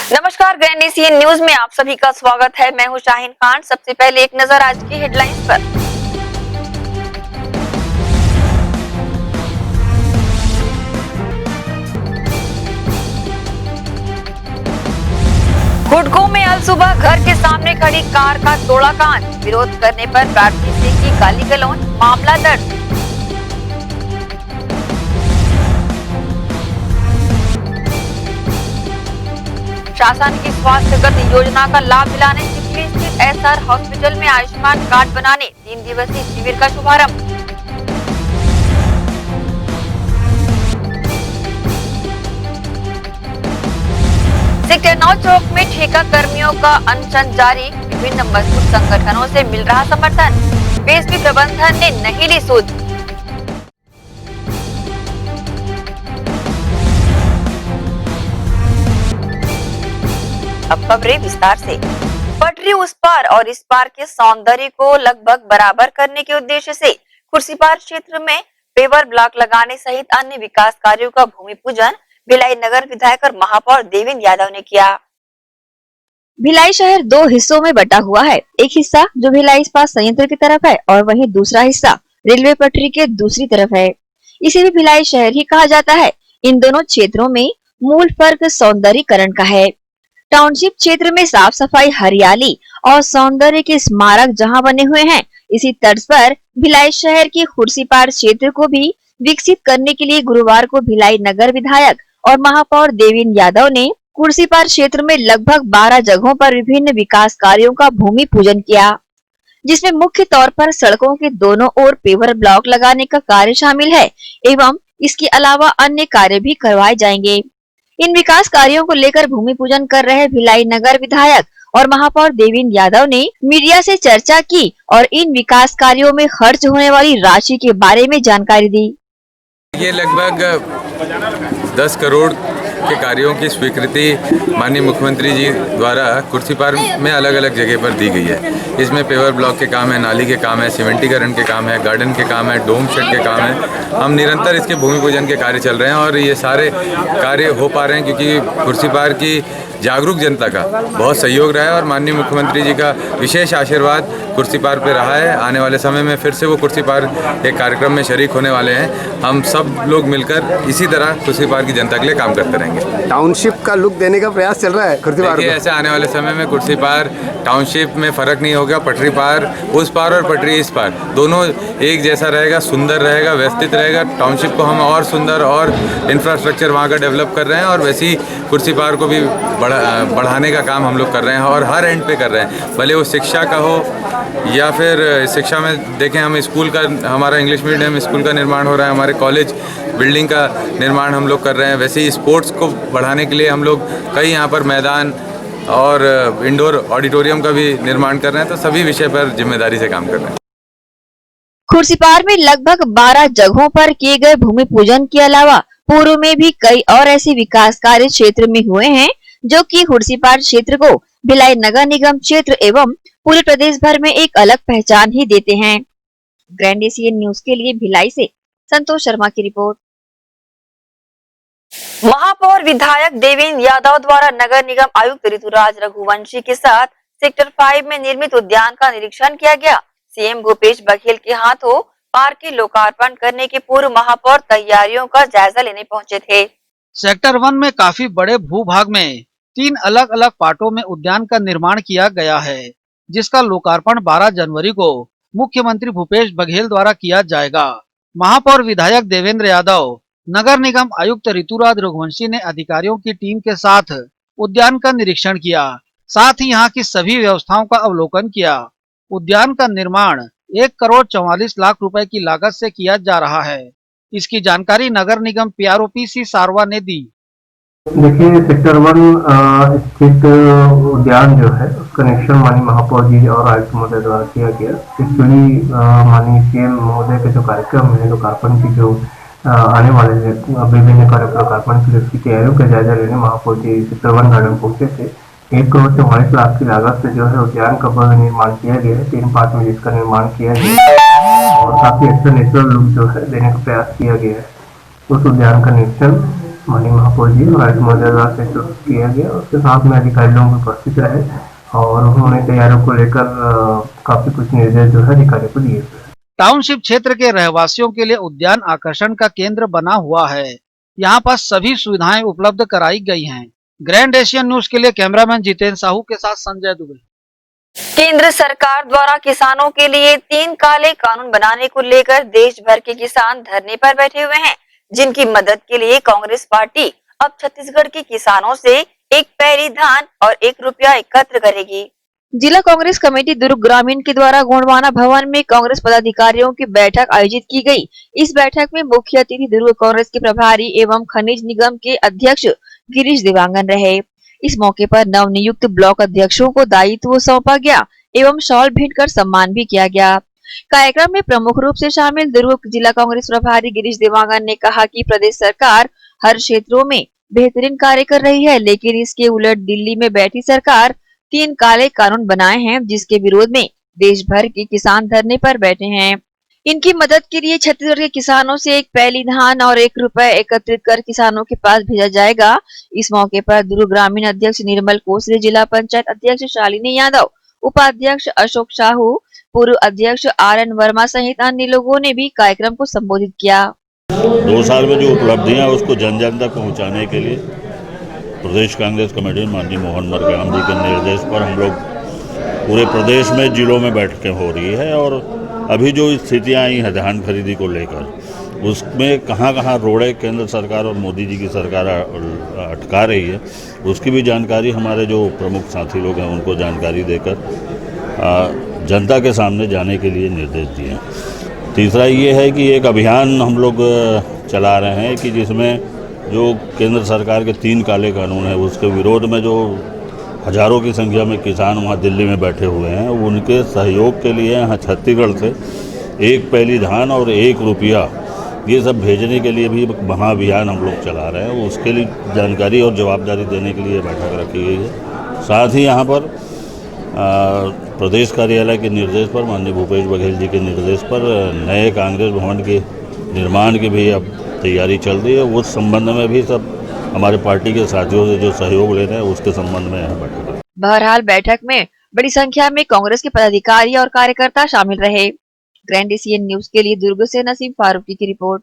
नमस्कार, grand Asian news में आप सभी का स्वागत है। मैं हूं शाहीन खान। सबसे पहले एक नजर आज की हेडलाइंस पर। हुडको में अल सुबह घर के सामने खड़ी कार का तोड़ा कांच, विरोध करने पर प्रार्थी से की गाली गलौज, मामला दर्ज। शासन की स्वास्थ्यगत योजना का लाभ दिलाने चिखली स्थित एसआर हॉस्पिटल में आयुष्मान कार्ड बनाने 3 दिवसीय शिविर का शुभारंभ। सेक्टर 9 चौक में ठेका कर्मियों का अनशन जारी, विभिन्न मजदूर संगठनों से मिल रहा समर्थन, पीएसपी प्रबंधन ने नहीं ली सूद। अब खबरें विस्तार से। पटरी उस पार और इस पार के सौंदर्य को लगभग बराबर करने के उद्देश्य से खुर्सीपार क्षेत्र में पेवर ब्लॉक लगाने सहित अन्य विकास कार्यों का भूमि पूजन भिलाई नगर विधायक और महापौर देवेंद्र यादव ने किया। भिलाई शहर 2 हिस्सों में बटा हुआ है। एक हिस्सा जो भिलाई इस्पात संयंत्र की तरफ है और वहीं दूसरा हिस्सा रेलवे पटरी के दूसरी तरफ है। इसे भी भिलाई शहर ही कहा जाता है। इन दोनों क्षेत्रों में मूल फर्क सौंदर्यीकरण का है। टाउनशिप क्षेत्र में साफ सफाई, हरियाली और सौंदर्य के स्मारक जहां बने हुए हैं, इसी तर्ज पर भिलाई शहर की खुर्सीपार क्षेत्र को भी विकसित करने के लिए गुरुवार को भिलाई नगर विधायक और महापौर देवेंद्र यादव ने खुर्सीपार क्षेत्र में लगभग 12 जगहों पर विभिन्न विकास कार्यों का भूमि पूजन किया, जिसमें मुख्य तौर पर सड़कों के दोनों ओर पेवर ब्लॉक लगाने का कार्य शामिल है एवं इसके अलावा अन्य कार्य भी करवाए जाएंगे। इन विकास कार्यों को लेकर भूमि पूजन कर रहे भिलाई नगर विधायक और महापौर देवेंद्र यादव ने मीडिया से चर्चा की और इन विकास कार्यों में खर्च होने वाली राशि के बारे में जानकारी दी। ये लगभग 10 करोड़ के कार्यों की स्वीकृति माननीय मुख्यमंत्री जी द्वारा खुर्सीपार में अलग अलग जगह पर दी गई है। इसमें पेवर ब्लॉक के काम है, नाली के काम है, सीमेंटीकरण के काम है, गार्डन के काम है, डोम शेड के काम है। हम निरंतर इसके भूमि पूजन के कार्य चल रहे हैं और ये सारे कार्य हो पा रहे हैं क्योंकि खुर्सीपार की जागरूक जनता का बहुत सहयोग रहा है और माननीय मुख्यमंत्री जी का विशेष आशीर्वाद खुर्सीपार पे रहा है। आने वाले समय में फिर से वो खुर्सीपार एक कार्यक्रम में शरीक होने वाले हैं। हम सब लोग मिलकर इसी तरह खुर्सीपार की जनता के लिए काम करते रहेंगे। टाउनशिप का लुक देने का प्रयास चल रहा है खुर्सीपार को। ऐसे आने वाले समय में खुर्सीपार टाउनशिप में फर्क नहीं होगा। पटरी पार उस पार और पटरी इस पार दोनों एक जैसा रहेगा, सुंदर रहेगा, व्यवस्थित रहेगा। टाउनशिप को हम और सुंदर और इंफ्रास्ट्रक्चर वहाँ का डेवलप कर रहे हैं और वैसे ही खुर्सीपार को भी बढ़ाने का काम हम लोग कर रहे हैं और हर एंड पे कर रहे हैं। भले वो शिक्षा का हो या फिर शिक्षा में देखें, हम स्कूल का, हमारा इंग्लिश मीडियम स्कूल का निर्माण हो रहा है, हमारे कॉलेज बिल्डिंग का निर्माण हम लोग कर रहे हैं। वैसे ही स्पोर्ट्स को बढ़ाने के लिए हम लोग कई यहाँ पर मैदान और इंडोर ऑडिटोरियम का भी निर्माण कर रहे हैं। तो सभी विषय पर जिम्मेदारी से काम कर रहे हैं। खुर्सीपार में लगभग 12 जगहों पर किए गए भूमि पूजन के अलावा पूर्व में भी कई और ऐसे विकास कार्य क्षेत्र में हुए हैं जो कि खुर्सीपार क्षेत्र को भिलाई नगर निगम क्षेत्र एवं पूरे प्रदेश भर में एक अलग पहचान ही देते हैं। ग्रैंड एशियन न्यूज के लिए भिलाई से संतोष शर्मा की रिपोर्ट। महापौर विधायक देवेंद्र यादव द्वारा नगर निगम आयुक्त ऋतुराज रघुवंशी के साथ सेक्टर 5 में निर्मित उद्यान का निरीक्षण किया गया। सीएम भूपेश बघेल के हाथों पार्क के लोकार्पण करने के पूर्व महापौर तैयारियों का जायजा लेने पहुंचे थे। सेक्टर 1 में काफी बड़े भूभाग में 3 अलग अलग पार्टों में उद्यान का निर्माण किया गया है, जिसका लोकार्पण 12 जनवरी को मुख्यमंत्री भूपेश बघेल द्वारा किया जाएगा। महापौर विधायक देवेंद्र यादव, नगर निगम आयुक्त ऋतुराज रघुवंशी ने अधिकारियों की टीम के साथ उद्यान का निरीक्षण किया, साथ ही यहाँ की सभी व्यवस्थाओं का अवलोकन किया। उद्यान का निर्माण 1 करोड़ 44 लाख रुपए की लागत से किया जा रहा है। इसकी जानकारी नगर निगम PROPC सारवा ने दी। देखिए, सेक्टर 1 स्थित उद्यान जो है उसका निरीक्षण माननीय महापौर जी और आयुक्त महोदय द्वारा किया गया। एक्चुअली माननीय सीएम महोदय के जो कार्यक्रम है लोकार्पण की जो आने वाले विभिन्न कार्य लोकार्पण की उसकी तैयारियों का जायजा लेने महापौर जी सेक्टर 1 गार्डन पहुंचे थे। 1 करोड़ 44 लाख की लागत से जो है उद्यान का भव्य निर्माण किया गया है। 3 पार्ट में जिसका निर्माण किया गया और काफी अच्छा नेचुरल लुक जो है देने का प्रयास किया गया है। उस उद्यान का निरीक्षण माननीय महापौर जी और आयुक्त महोदय द्वारा से किया गया। उसके साथ में अधिकारी लोग उपस्थित रहे और उन्होंने तैयारियों को लेकर काफी कुछ निर्देश जो है अधिकारियों को दिए। टाउनशिप क्षेत्र के रहवासियों के लिए उद्यान आकर्षण का केंद्र बना हुआ है। यहाँ पर सभी सुविधाएं उपलब्ध कराई गई हैं। ग्रैंड एशियन न्यूज के लिए कैमरामैन जितेंद्र साहू के साथ संजय दुबे। केंद्र सरकार द्वारा किसानों के लिए 3 काले कानून बनाने को लेकर देश भर के किसान धरने पर बैठे हुए हैं, जिनकी मदद के लिए कांग्रेस पार्टी अब छत्तीसगढ़ के किसानों से एक पैली धान और 1 रुपया एकत्र करेगी। जिला कांग्रेस कमेटी दुर्ग ग्रामीण के द्वारा गोंडवाना भवन में कांग्रेस पदाधिकारियों की बैठक आयोजित की गई। इस बैठक में मुख्य अतिथि दुर्ग कांग्रेस के प्रभारी एवं खनिज निगम के अध्यक्ष गिरीश देवांगन रहे। इस मौके पर नवनियुक्त ब्लॉक अध्यक्षों को दायित्व सौंपा गया एवं शॉल भेंट कर सम्मान भी किया गया। कार्यक्रम में प्रमुख रूप से शामिल दुर्ग जिला कांग्रेस प्रभारी गिरीश देवांगन ने कहा कि प्रदेश सरकार हर क्षेत्रों में बेहतरीन कार्य कर रही है, लेकिन इसके उलट दिल्ली में बैठी सरकार 3 काले कानून बनाए हैं, जिसके विरोध में देश भर के किसान धरने पर बैठे हैं। इनकी मदद के लिए छत्तीसगढ़ के किसानों से एक पैली धान और 1 रुपया एकत्रित कर किसानों के पास भेजा जाएगा। इस मौके पर दुर्ग ग्रामीण अध्यक्ष निर्मल कोसरे, जिला पंचायत अध्यक्ष शालिनी यादव, उपाध्यक्ष अशोक साहू, पूर्व अध्यक्ष RN वर्मा सहित अन्य लोगों ने भी कार्यक्रम को संबोधित किया। 2 साल में जो उपलब्धियां उसको जन जन तक पहुँचाने के लिए प्रदेश कांग्रेस कमेटी माननीय मोहन मरकाम जी के निर्देश पर हम लोग पूरे प्रदेश में जिलों में बैठकें हो रही है और अभी जो स्थितियां आई हैं धान खरीदी को लेकर उसमें कहाँ रोड़े केंद्र सरकार और मोदी जी की सरकार अटका रही है उसकी भी जानकारी हमारे जो प्रमुख साथी लोग हैं उनको जानकारी देकर जनता के सामने जाने के लिए निर्देश दिए हैं। तीसरा ये है कि एक अभियान हम लोग चला रहे हैं कि जिसमें जो केंद्र सरकार के 3 काले कानून हैं उसके विरोध में जो हजारों की संख्या में किसान वहाँ दिल्ली में बैठे हुए हैं उनके सहयोग के लिए यहाँ छत्तीसगढ़ से एक पैली धान और 1 रुपया ये सब भेजने के लिए भी महाअभियान हम लोग चला रहे हैं। उसके लिए जानकारी और जवाबदारी देने के लिए बैठक रखी गई है। साथ ही यहाँ पर प्रदेश कार्यालय के निर्देश पर माननीय भूपेश बघेल जी के निर्देश पर नए कांग्रेस भवन के निर्माण की भी अब तैयारी चल रही है। उस संबंध में भी सब हमारे पार्टी के साथियों से जो सहयोग ले रहे हैं उसके संबंध में यहाँ बैठक। बहरहाल बैठक में बड़ी संख्या में कांग्रेस के पदाधिकारी और कार्यकर्ता शामिल रहे। ग्रैंड एशियन न्यूज के लिए दुर्ग से नसीम फारूकी की रिपोर्ट।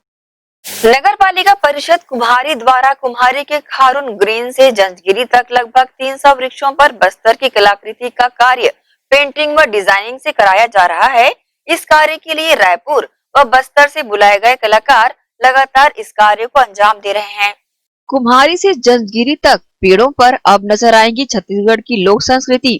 नगर पालिका परिषद कुम्हारी द्वारा कुम्हारी के खारून ग्रीन से जंजगिरी तक लगभग 300 वृक्षों पर बस्तर की कलाकृति का कार्य पेंटिंग व डिजाइनिंग से कराया जा रहा है। इस कार्य के लिए रायपुर व बस्तर से बुलाए गए कलाकार लगातार इस कार्य को अंजाम दे रहे हैं। कुम्हारी से जंजगिरी तक पेड़ों पर अब नजर आएगी छत्तीसगढ़ की लोक संस्कृति।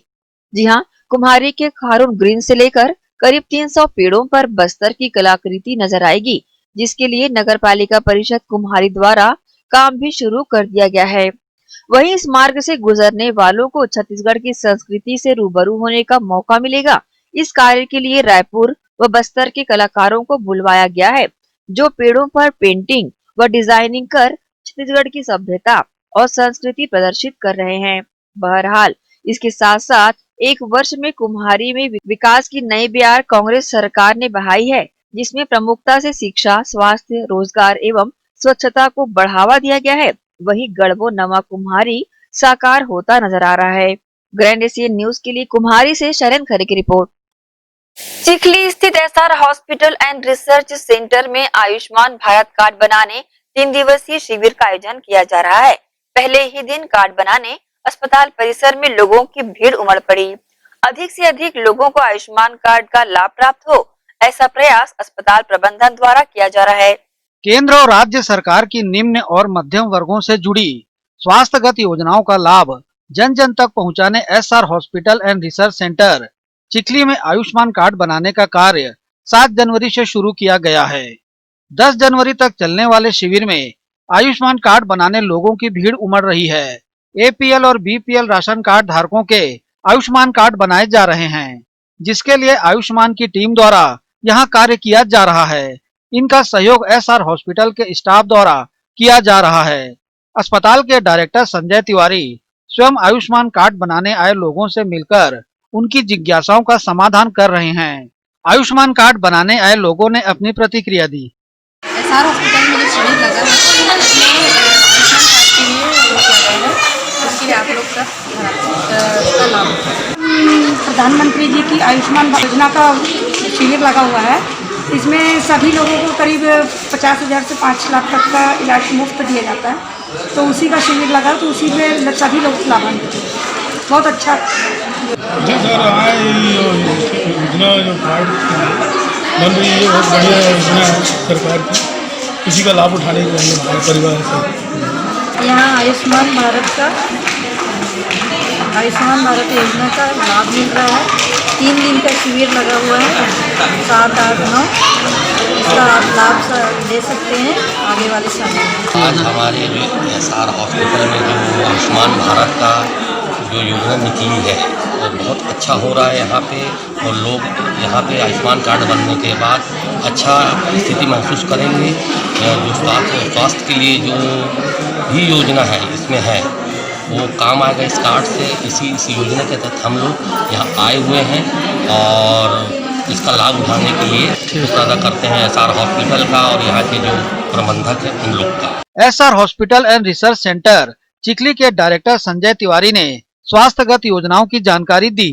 जी हाँ, कुम्हारी के खारून ग्रीन से लेकर करीब 300 पेड़ों पर बस्तर की कलाकृति नजर आएगी, जिसके लिए नगर पालिका परिषद कुम्हारी द्वारा काम भी शुरू कर दिया गया है। वहीं इस मार्ग से गुजरने वालों को छत्तीसगढ़ की संस्कृति से रूबरू होने का मौका मिलेगा। इस कार्य के लिए रायपुर व बस्तर के कलाकारों को बुलवाया गया है, जो पेड़ों पर पेंटिंग व डिजाइनिंग कर छत्तीसगढ़ की सभ्यता और संस्कृति प्रदर्शित कर रहे हैं। बहरहाल इसके साथ साथ 1 वर्ष में कुम्हारी में विकास की नई बयार कांग्रेस सरकार ने बहाई है, जिसमें प्रमुखता से शिक्षा, स्वास्थ्य, रोजगार एवं स्वच्छता को बढ़ावा दिया गया है। वहीं गढ़बो नवा कुम्हारी साकार होता नजर आ रहा है। ग्रैंड एशियन न्यूज के लिए कुम्हारी से शरण खरे की रिपोर्ट। चिखली स्थित SR hospital and research centre में आयुष्मान भारत कार्ड बनाने 3 दिवसीय शिविर का आयोजन किया जा रहा है। पहले ही दिन कार्ड बनाने अस्पताल परिसर में लोगों की भीड़ उमड़ पड़ी। अधिक से अधिक लोगों को आयुष्मान कार्ड का लाभ प्राप्त हो, ऐसा प्रयास अस्पताल प्रबंधन द्वारा किया जा रहा है। केंद्र और राज्य सरकार की निम्न और मध्यम वर्गों से जुड़ी स्वास्थ्यगत योजनाओं का लाभ जन जन तक पहुंचाने SR hospital and research centre Chikhli में आयुष्मान कार्ड बनाने का कार्य 7 जनवरी से शुरू किया गया है। 10 जनवरी तक चलने वाले शिविर में आयुष्मान कार्ड बनाने लोगों की भीड़ उमड़ रही है। APL और BPL राशन कार्ड धारकों के आयुष्मान कार्ड बनाए जा रहे हैं, जिसके लिए आयुष्मान की टीम द्वारा यहाँ कार्य किया जा रहा है। इनका सहयोग SR हॉस्पिटल के स्टाफ द्वारा किया जा रहा है। अस्पताल के डायरेक्टर संजय तिवारी स्वयं आयुष्मान कार्ड बनाने आए लोगों से मिलकर उनकी जिज्ञासाओं का समाधान कर रहे हैं। आयुष्मान कार्ड बनाने आए लोगों ने अपनी प्रतिक्रिया दी। SR हॉस्पिटल में जो शिविर लगा है उसमें इसलिए आप लोग का लाभ। प्रधानमंत्री जी की आयुष्मान योजना का शिविर लगा हुआ है। इसमें सभी लोगों को करीब 50,000 से 5 लाख तक का इलाज मुफ्त दिया जाता है। तो उसी का शिविर लगा, तो उसी में सभी लोग लाभान्वित हैं। बहुत अच्छा। जी सर, हाँ, ये योजना जो कार्ड बन रही है, बहुत बढ़िया योजना है सरकार की। इसी का लाभ उठाने के लिए हमारे परिवार से यहाँ आयुष्मान भारत योजना का लाभ मिल रहा है। 3 दिन का शिविर लगा हुआ है, 7, 8, 9। इसका आप लाभ ले सकते हैं आगे वाले समय में। आज हमारे जो SR हॉस्पिटल में जो आयुष्मान भारत का जो योजना निकली है वो बहुत अच्छा हो रहा है यहाँ पे, और लोग यहाँ पे आयुष्मान कार्ड बनने के बाद अच्छा स्थिति महसूस करेंगे। जो स्वास्थ्य के लिए जो भी योजना है इसमें है वो काम आएगा इस कार्ड से। इस योजना के तहत हम लोग यहाँ आए हुए हैं और इसका लाभ उठाने के लिए शुक्र अदा करते हैं SR हॉस्पिटल का और यहाँ के जो प्रबंधक है उन लोग का। SR hospital and research centre Chikhli के डायरेक्टर संजय तिवारी ने स्वास्थ्यगत योजनाओं की जानकारी दी।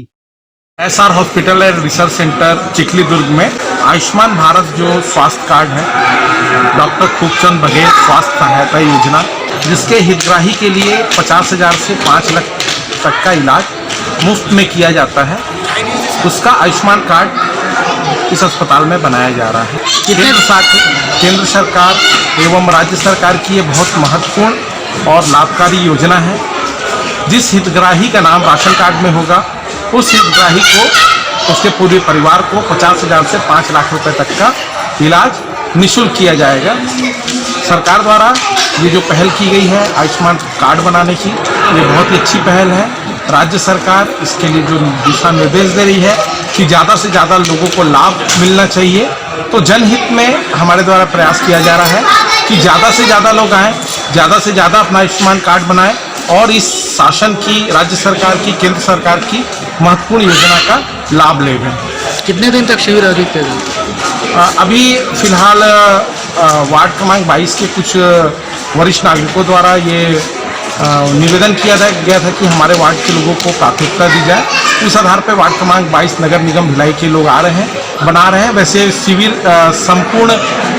SR hospital and research centre Chikhli Durg में आयुष्मान भारत जो स्वास्थ्य कार्ड है, डॉक्टर खूबचंद बघेल स्वास्थ्य सहायता योजना, जिसके हितग्राही के लिए 50,000 से 5 लाख तक का इलाज मुफ्त में किया जाता है, उसका आयुष्मान कार्ड इस अस्पताल में बनाया जा रहा है। केंद्र सरकार एवं राज्य सरकार की ये बहुत महत्वपूर्ण और लाभकारी योजना है। जिस हितग्राही का नाम राशन कार्ड में होगा उस हितग्राही को, उसके पूरे परिवार को 50,000 से 5 लाख रुपए तक का इलाज निःशुल्क किया जाएगा। सरकार द्वारा ये जो पहल की गई है आयुष्मान कार्ड बनाने की, ये बहुत ही अच्छी पहल है। राज्य सरकार इसके लिए जो दिशा निर्देश दे रही है कि ज़्यादा से ज़्यादा लोगों को लाभ मिलना चाहिए, तो जनहित में हमारे द्वारा प्रयास किया जा रहा है कि ज़्यादा से ज़्यादा लोग आएँ, ज़्यादा से ज़्यादा अपना आयुष्मान कार्ड बनाएं और इस शासन की, राज्य सरकार की, केंद्र सरकार की महत्वपूर्ण योजना का लाभ लें। कितने दिन तक शिविर आयोजित किया जाएगा? अभी फिलहाल वार्ड क्रमांक 22 के कुछ वरिष्ठ नागरिकों द्वारा ये निवेदन किया गया था कि हमारे वार्ड के लोगों को प्राथमिकता दी जाए। उस आधार पर वार्ड क्रमांक 22 नगर निगम भिलाई के लोग आ रहे हैं, बना रहे हैं। वैसे शिविर संपूर्ण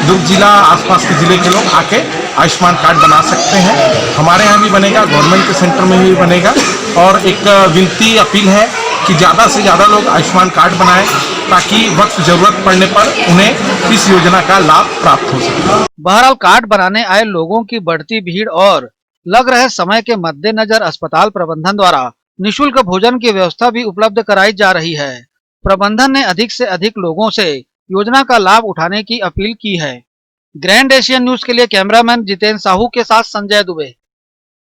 दुर्ग जिला, आसपास के जिले के लोग आके आयुष्मान कार्ड बना सकते हैं। हमारे यहाँ भी बनेगा, गवर्नमेंट के सेंटर में भी बनेगा। और एक विनती अपील है कि ज़्यादा से ज़्यादा लोग आयुष्मान कार्ड बनाएं ताकि वक्त जरूरत पड़ने पर उन्हें इस योजना का लाभ प्राप्त हो सके। बहरहाल कार्ड बनाने आए लोगों की बढ़ती भीड़ और लग रहे समय के मद्देनजर अस्पताल प्रबंधन द्वारा निःशुल्क भोजन की व्यवस्था भी उपलब्ध कराई जा रही है। प्रबंधन ने अधिक से अधिक लोगों से योजना का लाभ उठाने की अपील की है। ग्रैंड एशियन न्यूज के लिए कैमरामैन जितेंद्र साहू के साथ संजय दुबे।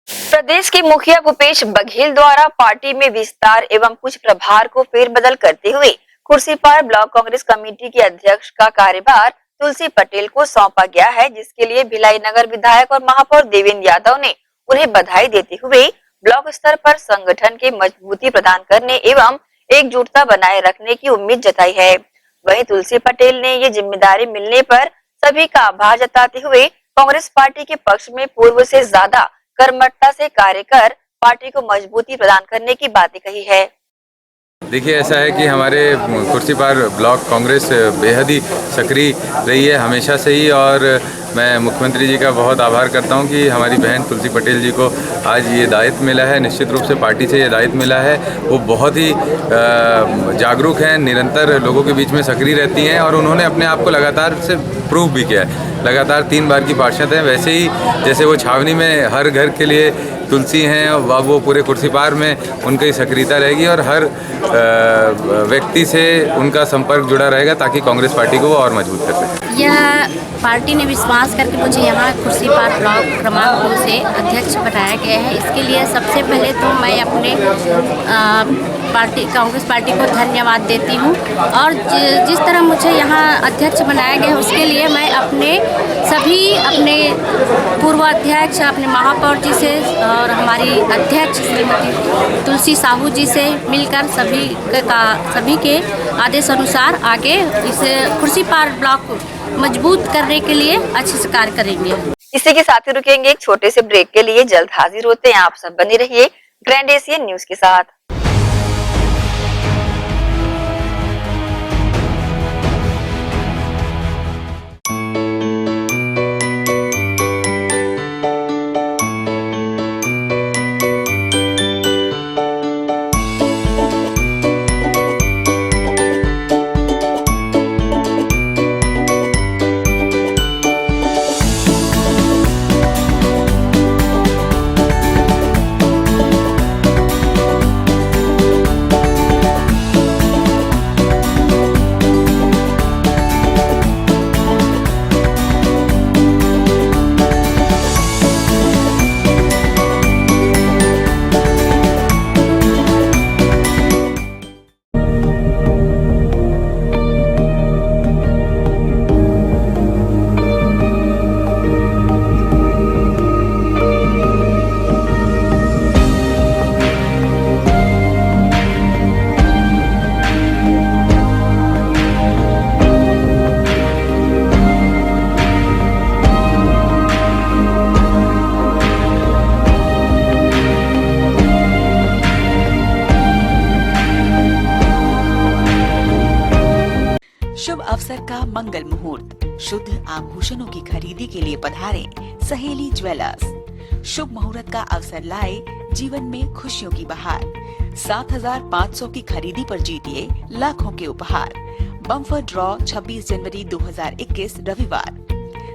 प्रदेश के मुखिया भूपेश बघेल द्वारा पार्टी में विस्तार एवं कुछ प्रभार को फेरबदल करते हुए खुर्सीपार ब्लॉक कांग्रेस कमेटी के अध्यक्ष का कार्यभार तुलसी पटेल को सौंपा गया है, जिसके लिए भिलाई नगर विधायक और महापौर देवेंद्र यादव ने उन्हें बधाई देते हुए ब्लॉक स्तर पर संगठन के मजबूती प्रदान करने एवं एकजुटता बनाए रखने की उम्मीद जताई है। वहीं तुलसी पटेल ने ये जिम्मेदारी मिलने पर सभी का आभार जताते हुए कांग्रेस पार्टी के पक्ष में पूर्व से ज्यादा कर्मठता से कार्य कर पार्टी को मजबूती प्रदान करने की बातें कही है। देखिए, ऐसा है कि हमारे खुर्सीपार ब्लॉक कांग्रेस बेहद ही सक्रिय रही है हमेशा से ही, और मैं मुख्यमंत्री जी का बहुत आभार करता हूं कि हमारी बहन तुलसी पटेल जी को आज ये दायित्व मिला है। निश्चित रूप से पार्टी से ये दायित्व मिला है। वो बहुत ही जागरूक हैं, निरंतर लोगों के बीच में सक्रिय रहती हैं और उन्होंने अपने आप को लगातार से प्रूव भी किया है। लगातार 3 बार की पार्षद हैं। वैसे ही जैसे वो छावनी में हर घर के लिए तुलसी हैं, वो पूरे खुर्सीपार में उनकी सक्रियता रहेगी और हर व्यक्ति से उनका संपर्क जुड़ा रहेगा ताकि कांग्रेस पार्टी को वो और मजबूत कर सके। यह पार्टी ने विश्वास करके मुझे यहाँ खुर्सीपार ब्लॉक क्रमांक 2 से अध्यक्ष बनाया गया है। इसके लिए सबसे पहले तो मैं अपने कांग्रेस पार्टी को धन्यवाद देती हूँ, और जिस तरह मुझे यहाँ अध्यक्ष बनाया गया है उसके लिए मैं अपने पूर्व अध्यक्ष, अपने महापौर जी से और हमारी अध्यक्ष श्रीमती तुलसी साहू जी से मिलकर सभी के आदेश अनुसार आगे इस खुर्सीपार ब्लॉक मजबूत करने के लिए अच्छे से कार्य करेंगे। इसी के साथ ही रुकेंगे एक छोटे से ब्रेक के लिए। जल्द हाजिर होते हैं, आप सब बने रहिए ग्रैंड एशियन न्यूज के साथ। शुभ अवसर का मंगल मुहूर्त, शुद्ध आभूषणों की खरीदी के लिए पधारे सहेली ज्वेलर्स। शुभ मुहूर्त का अवसर लाए जीवन में खुशियों की बहार। 7,500 की खरीदी पर जीतिए लाखों के उपहार। बम्पर ड्रॉ 26 जनवरी 2021 रविवार।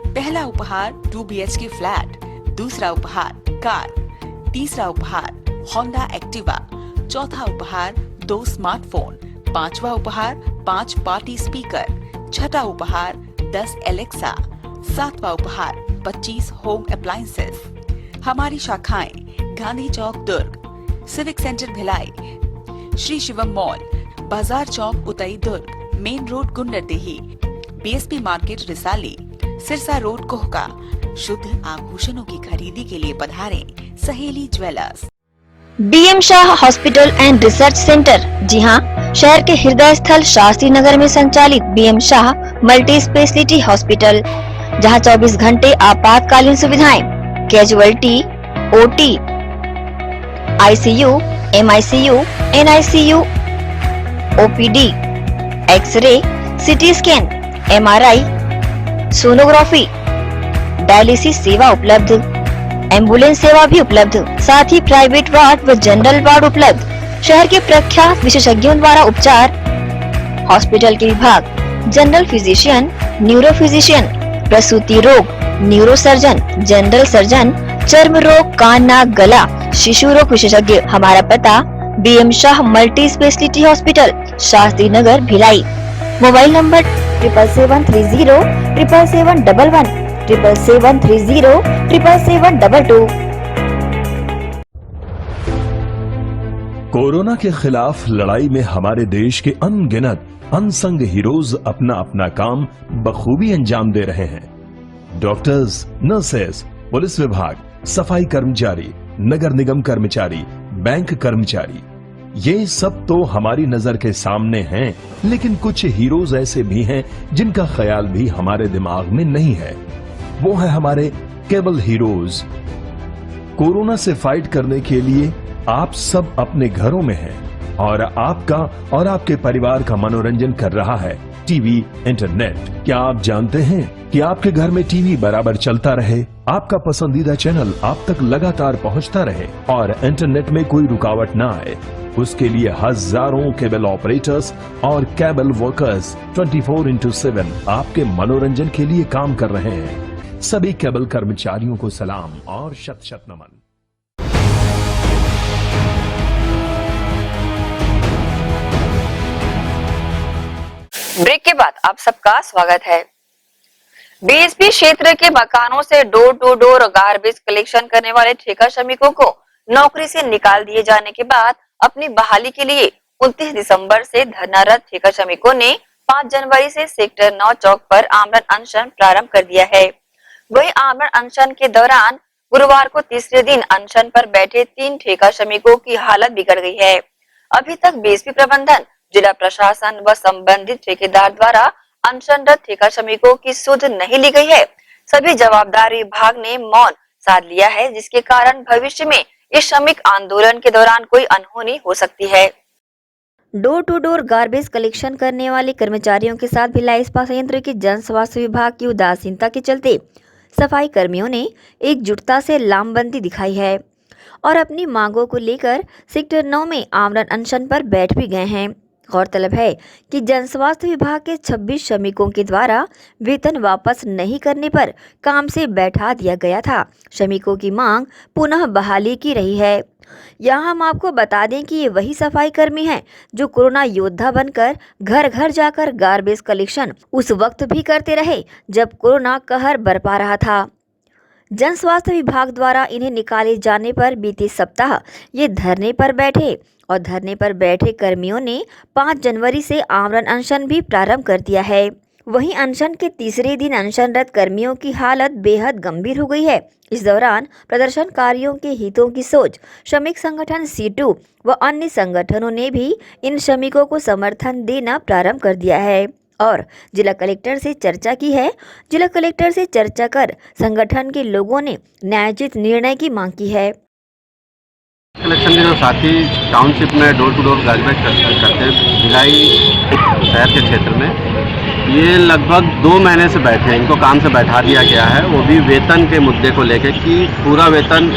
पहला उपहार 2 BHK फ्लैट, दूसरा उपहार कार, तीसरा उपहार होंडा एक्टिवा, चौथा उपहार 2 स्मार्टफोन, पांचवा उपहार 5 पार्टी स्पीकर, छठा उपहार 10 एलेक्सा, सातवां उपहार 25 होम अप्लायंसेस। हमारी शाखाएं Gandhi Chowk Durg, civic centre Bhilai, Shri Shivam mall, Bazaar Chowk Utai Durg, main road Gunderdehi, BSP market Risali, Sirsa road Kohka. शुद्ध आभूषणों की खरीदी के लिए पधारें Saheli jewellers. BM Shah hospital and research centre, जी हाँ, शहर के हृदय स्थल शास्त्री नगर में संचालित BM Shah multi speciality hospital, जहाँ 24 घंटे आपातकालीन सुविधाएं, casualty, OT, ICU, MICU, NICU, OPD, x ray, CT scan, MRI, sonography, dialysis सेवा उपलब्ध, एम्बुलेंस सेवा भी उपलब्ध, साथ ही प्राइवेट वार्ड व जनरल वार्ड उपलब्ध। शहर के प्रख्यात विशेषज्ञों द्वारा उपचार। हॉस्पिटल के विभाग जनरल फिजिशियन, न्यूरो फिजिशियन, प्रसूति रोग, न्यूरो सर्जन, जनरल सर्जन, चर्म रोग, कान नाक गला, शिशु रोग विशेषज्ञ। हमारा पता BM Shah multi speciality hospital, Shastri Nagar Bhilai. Mobile number 7730 77711 7730 77722। Corona के खिलाफ लड़ाई में हमारे देश के अनगिनत अनसंग हीरोज अपना अपना काम बखूबी अंजाम दे रहे हैं। डॉक्टर्स, नर्सेस, पुलिस विभाग, सफाई कर्मचारी, नगर निगम कर्मचारी, बैंक कर्मचारी, ये सब तो हमारी नजर के सामने हैं, लेकिन कुछ हीरोज ऐसे भी हैं जिनका ख्याल भी हमारे दिमाग में नहीं है। वो है हमारे केबल हीरोज। कोरोना से फाइट करने के लिए आप सब अपने घरों में हैं और आपका और आपके परिवार का मनोरंजन कर रहा है टीवी, इंटरनेट। क्या आप जानते हैं कि आपके घर में टीवी बराबर चलता रहे, आपका पसंदीदा चैनल आप तक लगातार पहुंचता रहे और इंटरनेट में कोई रुकावट ना आए? उसके लिए हजारों केबल ऑपरेटर्स और केबल वर्कर्स 24/7 आपके मनोरंजन के लिए काम कर रहे हैं। सभी केबल कर्मचारियों को सलाम और शत शत नमन। ब्रेक के बाद आप सबका स्वागत है। BSP क्षेत्र के मकानों से door to door garbage collection करने वाले ठेका श्रमिकों को नौकरी से निकाल दिए जाने के बाद अपनी बहाली के लिए 29 दिसंबर से धरनारत ठेका श्रमिकों ने 5 जनवरी से सेक्टर 9 चौक पर आमरण अनशन प्रारंभ कर दिया है। वही आमरण अनशन के दौरान गुरुवार को तीसरे दिन अनशन पर बैठे 3 ठेका श्रमिकों की हालत बिगड़ गई है। अभी तक BSP प्रबंधन, जिला प्रशासन व संबंधित ठेकेदार द्वारा अनशनरत ठेका श्रमिकों की सुध नहीं ली गई है। सभी जवाबदार विभाग ने मौन साध लिया है, जिसके कारण भविष्य में इस श्रमिक आंदोलन के दौरान कोई अनहोनी हो सकती है। Door to door garbage collection करने वाले कर्मचारियों के साथ भिलाई इस्पात संयंत्र के जन स्वास्थ्य विभाग की उदासीनता के चलते सफाई कर्मियों ने एकजुटता से लामबंदी दिखाई है और अपनी मांगों को लेकर सेक्टर 9 में आमरण अनशन पर बैठ भी गए हैं। गौरतलब है कि जन स्वास्थ्य विभाग के 26 श्रमिकों के द्वारा वेतन वापस नहीं करने पर काम से बैठा दिया गया था। श्रमिकों की मांग पुनः बहाली की रही है। यहाँ हम आपको बता दें कि ये वही सफाई कर्मी हैं जो कोरोना योद्धा बनकर घर घर जाकर गार्बेज कलेक्शन उस वक्त भी करते रहे जब कोरोना कहर बरपा रहा था। जन स्वास्थ्य विभाग द्वारा इन्हें निकाले जाने पर बीते सप्ताह ये धरने पर बैठे और धरने पर बैठे कर्मियों ने 5 जनवरी से आमरण अनशन भी प्रारंभ कर दिया है। वहीं अनशन के तीसरे दिन अनशनरत कर्मियों की हालत बेहद गंभीर हो गई है। इस दौरान प्रदर्शनकारियों के हितों की सोच श्रमिक संगठन सीटू व अन्य संगठनों ने भी इन श्रमिकों को समर्थन देना प्रारंभ कर दिया है और जिला कलेक्टर से चर्चा की है। जिला कलेक्टर से चर्चा कर संगठन के लोगों ने न्यायोचित निर्णय की मांग की है। कलेक्शन के जो साथी टाउनशिप में डोर टू डोर गार्बेज करते हैं भिलाई शहर के क्षेत्र में, ये लगभग 2 महीने से बैठे हैं। इनको काम से बैठा दिया गया है, वो भी वेतन के मुद्दे को लेकर कि पूरा वेतन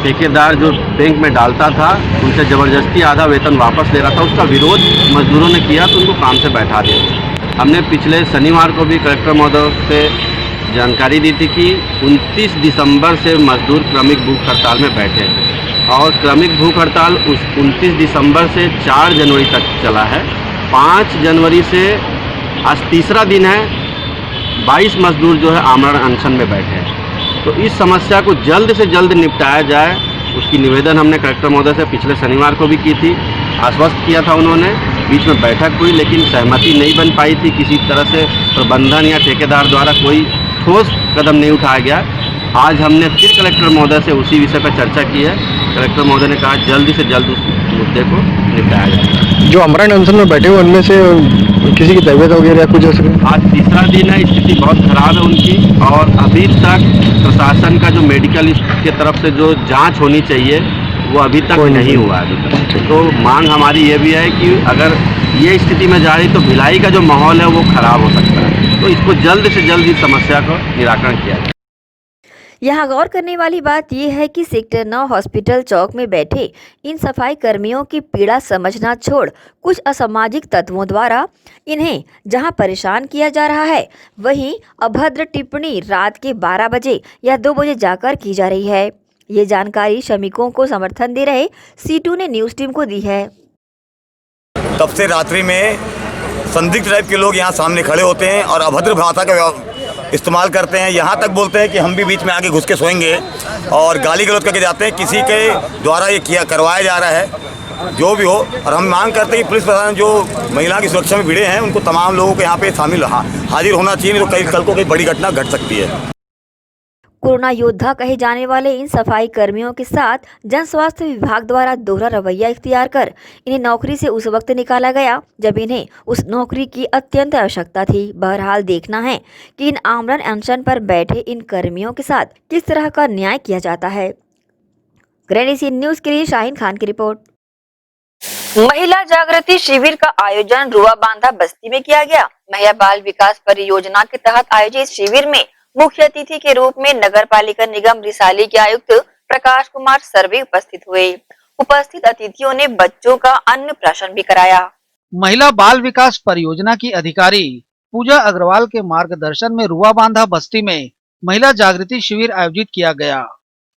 ठेकेदार जो बैंक में डालता था उनसे ज़बरदस्ती आधा वेतन वापस ले रहा था। उसका विरोध मजदूरों ने किया तो उनको काम से बैठा दिया। हमने पिछले शनिवार को भी कलेक्टर महोदय से जानकारी दी थी कि 29 दिसंबर से मजदूर क्रमिक भूख हड़ताल में बैठे हैं और क्रमिक भूख हड़ताल उस 29 दिसंबर से 4 जनवरी तक चला है। 5 जनवरी से आज तीसरा दिन है, 22 मजदूर जो है आमरण अनशन में बैठे हैं। तो इस समस्या को जल्द से जल्द निपटाया जाए, उसकी निवेदन हमने कलेक्टर महोदय से पिछले शनिवार को भी की थी। आश्वस्त किया था उन्होंने, बीच में बैठक हुई लेकिन सहमति नहीं बन पाई थी। किसी तरह से प्रबंधन या ठेकेदार द्वारा कोई ठोस कदम नहीं उठाया गया। आज हमने फिर कलेक्टर महोदय से उसी विषय पर चर्चा की है। कलेक्टर महोदय ने कहा जल्दी से जल्द उस मुद्दे को निपटाया जाए। जो आमरण अनशन में बैठे हुए उनमें से किसी की तबीयत वगैरह या कुछ हो सके? आज तीसरा दिन है, स्थिति बहुत खराब है उनकी और अभी तक प्रशासन का जो मेडिकल के तरफ से जो जांच होनी चाहिए वो अभी तक नहीं हुआ है। तो मांग हमारी ये भी है कि अगर ये स्थिति में जा रही तो भिलाई का जो माहौल है वो खराब हो सकता है। तो इसको जल्द से जल्द इस समस्या को निराकरण किया जाए। यहाँ गौर करने वाली बात यह है कि सेक्टर 9 हॉस्पिटल चौक में बैठे इन सफाई कर्मियों की पीड़ा समझना छोड़ कुछ असामाजिक तत्वों द्वारा इन्हें जहां परेशान किया जा रहा है, वहीं अभद्र टिप्पणी रात के 12 बजे या 2 बजे जाकर की जा रही है। ये जानकारी श्रमिकों को समर्थन दे रहे सीटू ने न्यूज टीम को दी है। तब से रात्रि में संदिग्ध टाइप के लोग यहाँ सामने खड़े होते हैं और अभद्र भाषा का इस्तेमाल करते हैं। यहाँ तक बोलते हैं कि हम भी बीच में आके घुस के सोएंगे और गाली गलौज करके जाते हैं। किसी के द्वारा ये करवाया जा रहा है जो भी हो, और हम मांग करते हैं कि पुलिस प्रशासन जो महिला की सुरक्षा में भिड़े हैं उनको तमाम लोगों को यहाँ पे शामिल हाजिर होना चाहिए, तो कल को कोई बड़ी घटना घट सकती है। कोरोना योद्धा कहे जाने वाले इन सफाई कर्मियों के साथ जन स्वास्थ्य विभाग द्वारा दोहरा रवैया इख्तियार कर इन्हें नौकरी से उस वक्त निकाला गया जब इन्हें उस नौकरी की अत्यंत आवश्यकता थी। बहरहाल देखना है कि इन आमरण अनशन पर बैठे इन कर्मियों के साथ किस तरह का न्याय किया जाता है। ग्रैंड एशियन न्यूज के लिए शाहीन खान की रिपोर्ट। महिला जागृति शिविर का आयोजन रुआ बांधा बस्ती में किया गया। महिला बाल विकास परियोजना के तहत आयोजित शिविर में मुख्य अतिथि के रूप में नगर पालिका निगम रिसाली के आयुक्त प्रकाश कुमार सर्वे उपस्थित हुए। उपस्थित अतिथियों ने बच्चों का अन्न प्राशन भी कराया। महिला बाल विकास परियोजना की अधिकारी पूजा अग्रवाल के मार्गदर्शन में रुआ बांधा बस्ती में महिला जागृति शिविर आयोजित किया गया।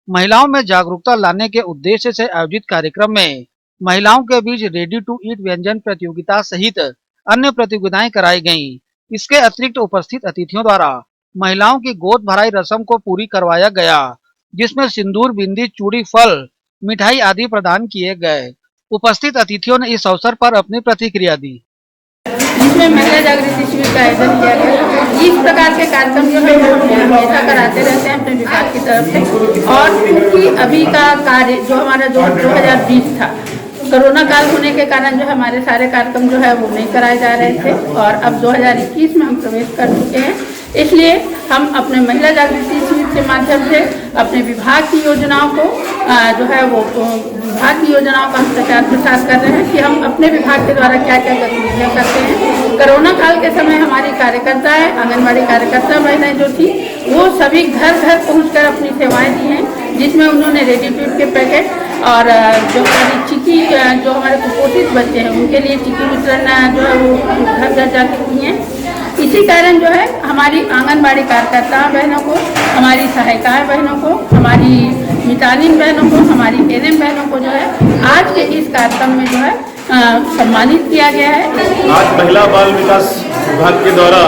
महिलाओं में जागरूकता लाने के उद्देश्य से आयोजित कार्यक्रम में महिलाओं के बीच रेडी टू ईट व्यंजन प्रतियोगिता सहित अन्य प्रतियोगिताएं कराई गयी। इसके अतिरिक्त उपस्थित अतिथियों द्वारा महिलाओं की गोद भराई रस्म को पूरी करवाया गया, जिसमें सिंदूर, बिंदी, चूड़ी, फल, मिठाई आदि प्रदान किए गए। उपस्थित अतिथियों ने इस अवसर पर अपनी प्रतिक्रिया दी, जिसमें महिला जागृति शिविर का आयोजन किया गया। इस प्रकार के कार्यक्रम जो है हमेशा कराते रहते हैं अपने विभाग की तरफ से। और क्योंकि अभी का कार्य जो हमारा जो 2020 था, कोरोना काल होने के कारण जो हमारे सारे कार्यक्रम जो है वो नहीं कराए जा रहे थे और अब 2021 में हम प्रवेश कर चुके हैं। इसलिए हम अपने महिला जागृति शिविर के माध्यम से अपने विभाग की योजनाओं को जो है वो विभाग की योजनाओं का हम प्रचार प्रसार कर रहे हैं कि हम अपने विभाग के द्वारा क्या क्या गतिविधियाँ करते हैं। कोरोना काल के समय हमारी कार्यकर्ताएं, आंगनबाड़ी कार्यकर्ता महिलाएं जो थी वो सभी घर घर पहुंचकर अपनी सेवाएं दी हैं, जिसमें उन्होंने रेडी टू ईट के पैकेट और जो हमारी चिक्की जो हमारे कुपोषित बच्चे हैं उनके लिए चिक्की वितरण जो है वो घर घर जाकर की हैं। इसी कारण जो है हमारी आंगनबाड़ी कार्यकर्ता बहनों को, हमारी सहायिकाएं बहनों को, हमारी मितानिन बहनों को, हमारी एनएम बहनों को जो है आज के इस कार्यक्रम में जो है सम्मानित किया गया है। आज महिला बाल विकास विभाग के द्वारा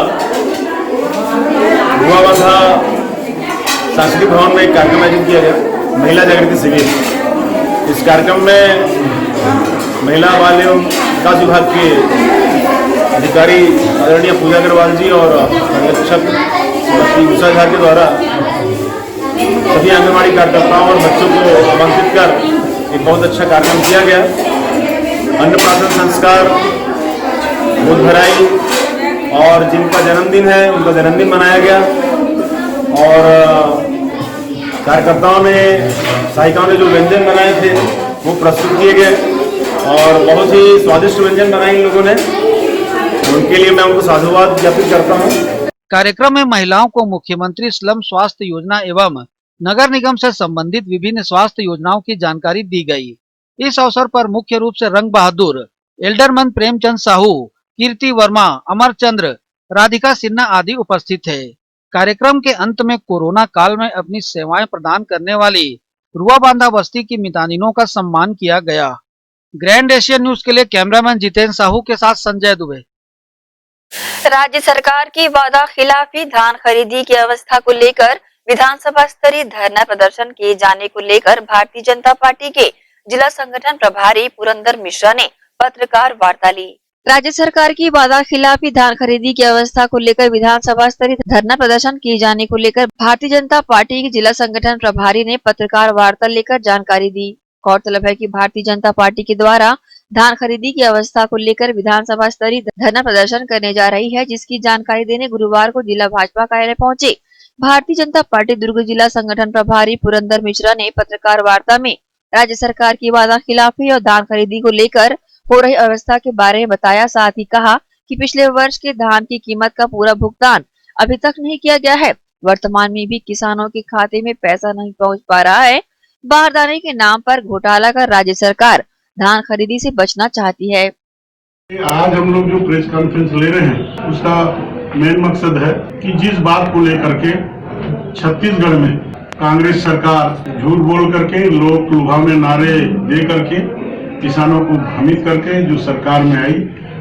युवाबांधा सांस्कृतिक भवन में एक कार्यक्रम आयोजित किया गया, महिला जागृति शिविर। इस कार्यक्रम में महिला बाल एवं विकास विभाग के अधिकारी आदरणीय पूजा अग्रवाल जी और संरक्षक श्रीमती उषा झा के द्वारा सभी आंगनबाड़ी कार्यकर्ताओं और बच्चों को आमंत्रित कर एक बहुत अच्छा कार्यक्रम किया गया। अन्नप्राशन संस्कार, दूध भराई और जिनका जन्मदिन है उनका जन्मदिन मनाया गया और कार्यकर्ताओं ने, सहायिकाओं ने जो व्यंजन बनाए थे वो प्रस्तुत किए गए और बहुत ही स्वादिष्ट व्यंजन बनाए इन लोगों ने। उनके लिए मैं उनको साधुवाद ज्ञापित करता हूँ। कार्यक्रम में महिलाओं को मुख्यमंत्री स्लम स्वास्थ्य योजना एवं नगर निगम से संबंधित विभिन्न स्वास्थ्य योजनाओं की जानकारी दी गई। इस अवसर पर मुख्य रूप से रंग बहादुर, एल्डरमन प्रेमचंद साहू, कीर्ति वर्मा, अमरचंद्र, राधिका सिन्हा आदि उपस्थित थे। कार्यक्रम के अंत में कोरोना काल में अपनी सेवाएं प्रदान करने वाली रुआबांधा बस्ती की मितानिनों का सम्मान किया गया। ग्रैंड एशियन न्यूज के लिए कैमरामैन जितेंद्र साहू के साथ संजय दुबे। राज्य सरकार की वादा खिलाफी धान खरीदी की अवस्था को लेकर विधानसभा स्तरीय धरना प्रदर्शन किए जाने को लेकर भारतीय जनता पार्टी के जिला संगठन प्रभारी पुरंदर मिश्रा ने पत्रकार वार्ता ली। राज्य सरकार की वादा खिलाफी धान खरीदी की अवस्था को लेकर विधानसभा स्तरीय धरना प्रदर्शन किए जाने को लेकर भारतीय जनता पार्टी के जिला संगठन प्रभारी ने पत्रकार वार्ता लेकर जानकारी दी। गौरतलब है कि भारतीय जनता पार्टी के द्वारा धान खरीदी की अवस्था को लेकर विधानसभा स्तरीय धरना प्रदर्शन करने जा रही है, जिसकी जानकारी देने गुरुवार को जिला भाजपा कार्यालय पहुंचे भारतीय जनता पार्टी दुर्ग जिला संगठन प्रभारी पुरंदर मिश्रा ने पत्रकार वार्ता में राज्य सरकार की वादा खिलाफी और धान खरीदी को लेकर हो रही अवस्था के बारे में बताया। साथ ही कहा कि पिछले वर्ष के धान की कीमत का पूरा भुगतान अभी तक नहीं किया गया है। वर्तमान में भी किसानों के खाते में पैसा नहीं पहुंच पा रहा है। बारदाने के नाम पर घोटाला कर राज्य सरकार धान खरीदी से बचना चाहती है। आज हम लोग जो प्रेस कॉन्फ्रेंस ले रहे हैं उसका मेन मकसद है कि जिस बात को लेकर के छत्तीसगढ़ में कांग्रेस सरकार झूठ बोल करके, लोग लुभावने नारे दे करके, किसानों को भ्रमित करके जो सरकार में आई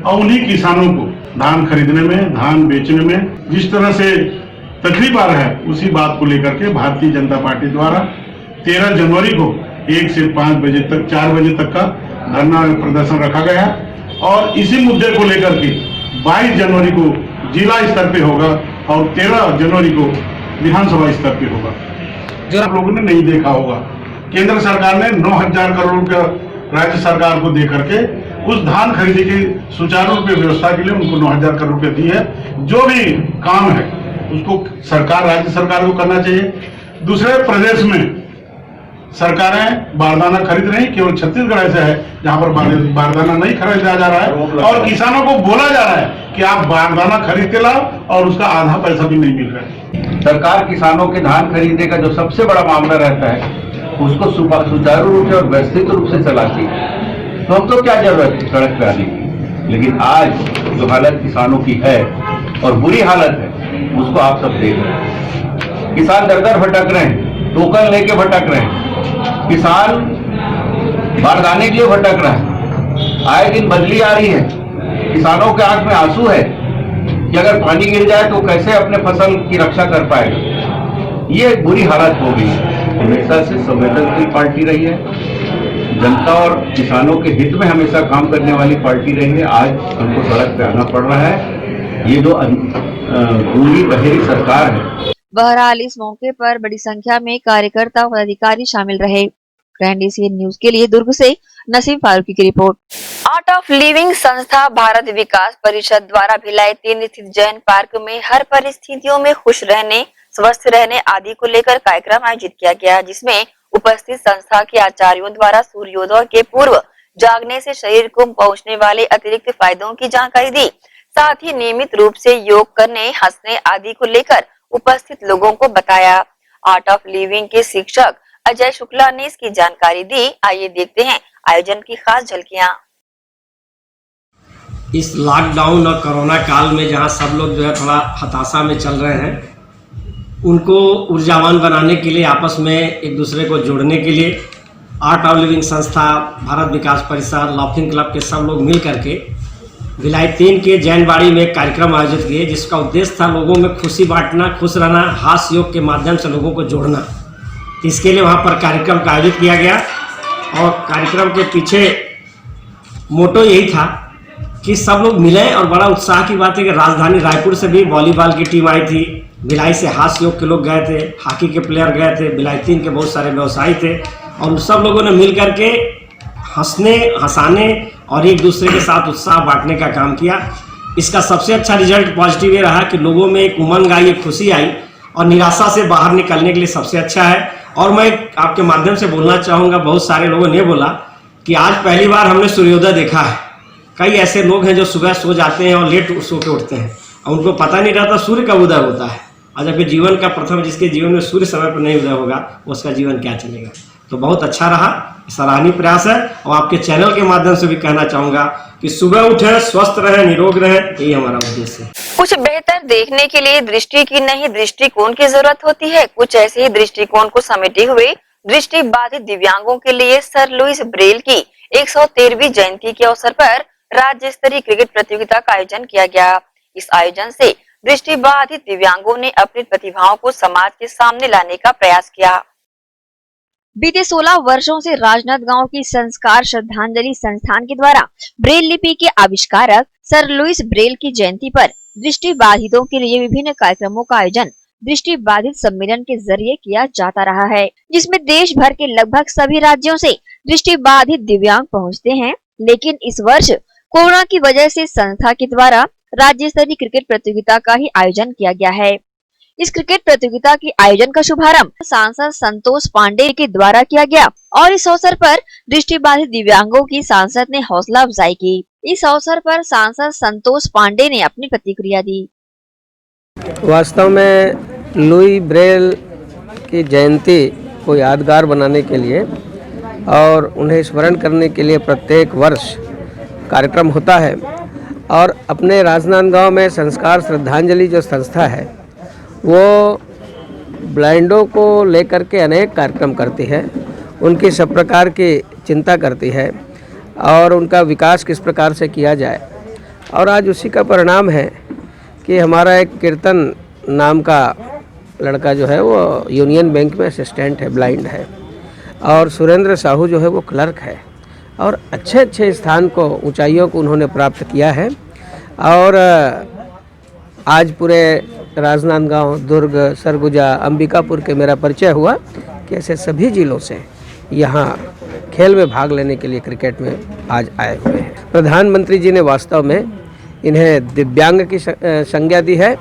और उन्हीं किसानों को धान खरीदने में, धान बेचने में जिस तरह से तकलीफ आ रहा है, उसी बात को लेकर के भारतीय जनता पार्टी द्वारा 13 जनवरी को 1 से 5 बजे तक 4 बजे तक का धरना प्रदर्शन रखा गया और इसी मुद्दे को लेकर के 22 जनवरी को जिला स्तर पे होगा और 13 जनवरी को विधानसभा स्तर पे होगा। जो आप लोगों ने नहीं देखा होगा, केंद्र सरकार ने 9,000 करोड़ रुपया राज्य सरकार को दे करके उस धान खरीदी की सुचारू रूप से व्यवस्था के लिए उनको 9,000 करोड़ रुपए दी है। जो भी काम है उसको सरकार, राज्य सरकार को करना चाहिए। दूसरे प्रदेश में सरकारें बारदाना खरीद रही, केवल छत्तीसगढ़ ऐसा है जहां पर बारदाना नहीं खरीदा जा रहा है और किसानों को बोला जा रहा है कि आप बारदाना खरीद के लाओ और उसका आधा पैसा भी नहीं मिल रहा है। सरकार किसानों के धान खरीदने का जो सबसे बड़ा मामला रहता है उसको सुचारू रूप से और व्यवस्थित रूप से चलाती है, तो अब तो क्या जरूरत है सड़क पे आने की। लेकिन आज जो हालत किसानों की है और बुरी हालत है उसको आप सब देख रहे हैं। किसान दर दर भटक रहे हैं, टोकन लेके भटक रहे हैं, किसान बारदाने के लिए भटक रहा है। आए दिन बदली आ रही है, किसानों के आंख में आंसू है कि अगर पानी गिर जाए तो कैसे अपने फसल की रक्षा कर पाएगा। ये एक बुरी हालत हो गई है। हमेशा से संवेदनशील पार्टी रही है, जनता और किसानों के हित में हमेशा काम करने वाली पार्टी रही है। आज हमको सड़क पे आना पड़ रहा है। ये जो गूंगी बहेरी सरकार है। बहरहाल इस मौके पर बड़ी संख्या में कार्यकर्ता और अधिकारी शामिल रहे। ग्रैंड एशियन न्यूज के लिए दुर्ग से नसीम फारूकी की रिपोर्ट। आर्ट ऑफ लिविंग संस्था भारत विकास परिषद द्वारा भिलाई 3 स्थित जैन पार्क में हर परिस्थितियों में खुश रहने, स्वस्थ रहने आदि को लेकर कार्यक्रम आयोजित किया गया, जिसमें उपस्थित संस्था के आचार्यों द्वारा सूर्योदय के पूर्व जागने से शरीर को पहुंचने वाले अतिरिक्त फायदों की जानकारी दी। साथ ही नियमित रूप से योग करने, हंसने आदि को लेकर उपस्थित लोगों को बताया। आर्ट ऑफ लिविंग के शिक्षक अजय शुक्ला ने इसकी जानकारी दी। आइए देखते हैं आयोजन की खास झलकियां। इस लॉकडाउन और कोरोना काल में जहां सब लोग जो है थोड़ा हताशा में चल रहे हैं, उनको ऊर्जावान बनाने के लिए, आपस में एक दूसरे को जोड़ने के लिए आर्ट ऑफ लिविंग संस्था, भारत विकास परिषद, लाफिंग क्लब के सब लोग मिल करके भिलाई 3 के जैनबाड़ी में एक कार्यक्रम आयोजित किए, जिसका उद्देश्य था लोगों में खुशी बांटना, खुश रहना, हास्य योग के माध्यम से लोगों को जोड़ना। इसके लिए वहाँ पर कार्यक्रम का आयोजित किया गया और कार्यक्रम के पीछे मोटो यही था कि सब लोग मिले। और बड़ा उत्साह की बात है कि राजधानी रायपुर से भी वॉलीबॉल की टीम आई थी, भिलाई से हास्य योग के लोग गए थे, हॉकी के प्लेयर गए थे, भिलाई 3 के बहुत सारे व्यवसायी थे और सब लोगों ने मिल करके हंसने, हंसाने और एक दूसरे के साथ उत्साह बांटने का काम किया। इसका सबसे अच्छा रिजल्ट पॉजिटिव ये रहा कि लोगों में एक उमंग आई, एक खुशी आई और निराशा से बाहर निकलने के लिए सबसे अच्छा है। और मैं आपके माध्यम से बोलना चाहूँगा, बहुत सारे लोगों ने बोला कि आज पहली बार हमने सूर्योदय देखा है। कई ऐसे लोग हैं जो सुबह सो जाते हैं और लेट सो के उठते हैं और उनको पता नहीं रहता सूर्य कब उदय होता है। और जबकि जीवन का प्रथम, जिसके जीवन में सूर्य समय पर नहीं उदय होगा, उसका जीवन क्या चलेगा। तो बहुत अच्छा रहा, सराहनीय प्रयास है। और आपके चैनल के माध्यम से भी कहना चाहूँगा कि सुबह उठे, स्वस्थ रहे, निरोग रहे, यही हमारा उद्देश्य है। कुछ बेहतर देखने के लिए दृष्टि की नहीं, दृष्टिकोण की जरूरत होती है। कुछ ऐसे ही दृष्टिकोण को समेटे हुए दृष्टि बाधित दिव्यांगों के लिए सर लुइस ब्रेल की 113वीं जयंती के अवसर पर राज्य स्तरीय क्रिकेट प्रतियोगिता का आयोजन किया गया। इस आयोजन से दृष्टि बाधित दिव्यांगों ने अपनी प्रतिभाओं को समाज के सामने लाने का प्रयास किया। बीते 16 वर्षों से राजनांदगांव की संस्कार श्रद्धांजलि संस्थान के द्वारा ब्रेल लिपि के आविष्कारक सर लुइस ब्रेल की जयंती पर दृष्टि बाधितों के लिए विभिन्न कार्यक्रमों का आयोजन दृष्टि बाधित सम्मेलन के जरिए किया जाता रहा है, जिसमें देश भर के लगभग सभी राज्यों से दृष्टि बाधित दिव्यांग पहुंचते हैं। लेकिन इस वर्ष कोरोना की वजह से संस्था के द्वारा राज्य स्तरीय क्रिकेट प्रतियोगिता का ही आयोजन किया गया है। इस क्रिकेट प्रतियोगिता के आयोजन का शुभारंभ सांसद संतोष पांडे के द्वारा किया गया और इस अवसर पर दृष्टि बाधित दिव्यांगों की सांसद ने हौसला अफजाई की। इस अवसर पर सांसद संतोष पांडे ने अपनी प्रतिक्रिया दी। वास्तव में लुई ब्रेल की जयंती को यादगार बनाने के लिए और उन्हें स्मरण करने के लिए प्रत्येक वर्ष कार्यक्रम होता है और अपने राजनांदगांव में संस्कार श्रद्धांजलि जो संस्था है वो ब्लाइंडों को लेकर के अनेक कार्यक्रम करती है, उनकी सब प्रकार की चिंता करती है और उनका विकास किस प्रकार से किया जाए। और आज उसी का परिणाम है कि हमारा एक कीर्तन नाम का लड़का जो है वो यूनियन बैंक में असिस्टेंट है, ब्लाइंड है, और सुरेंद्र साहू जो है वो क्लर्क है और अच्छे अच्छे स्थान को, ऊंचाइयों को उन्होंने प्राप्त किया है। और आज पूरे राजनांदगांव, दुर्ग, सरगुजा, अंबिकापुर के मेरा परिचय हुआ कि ऐसे सभी जिलों से यहाँ खेल में भाग लेने के लिए क्रिकेट में आज आए हुए हैं। प्रधानमंत्री जी ने वास्तव में इन्हें दिव्यांग की संज्ञा दी है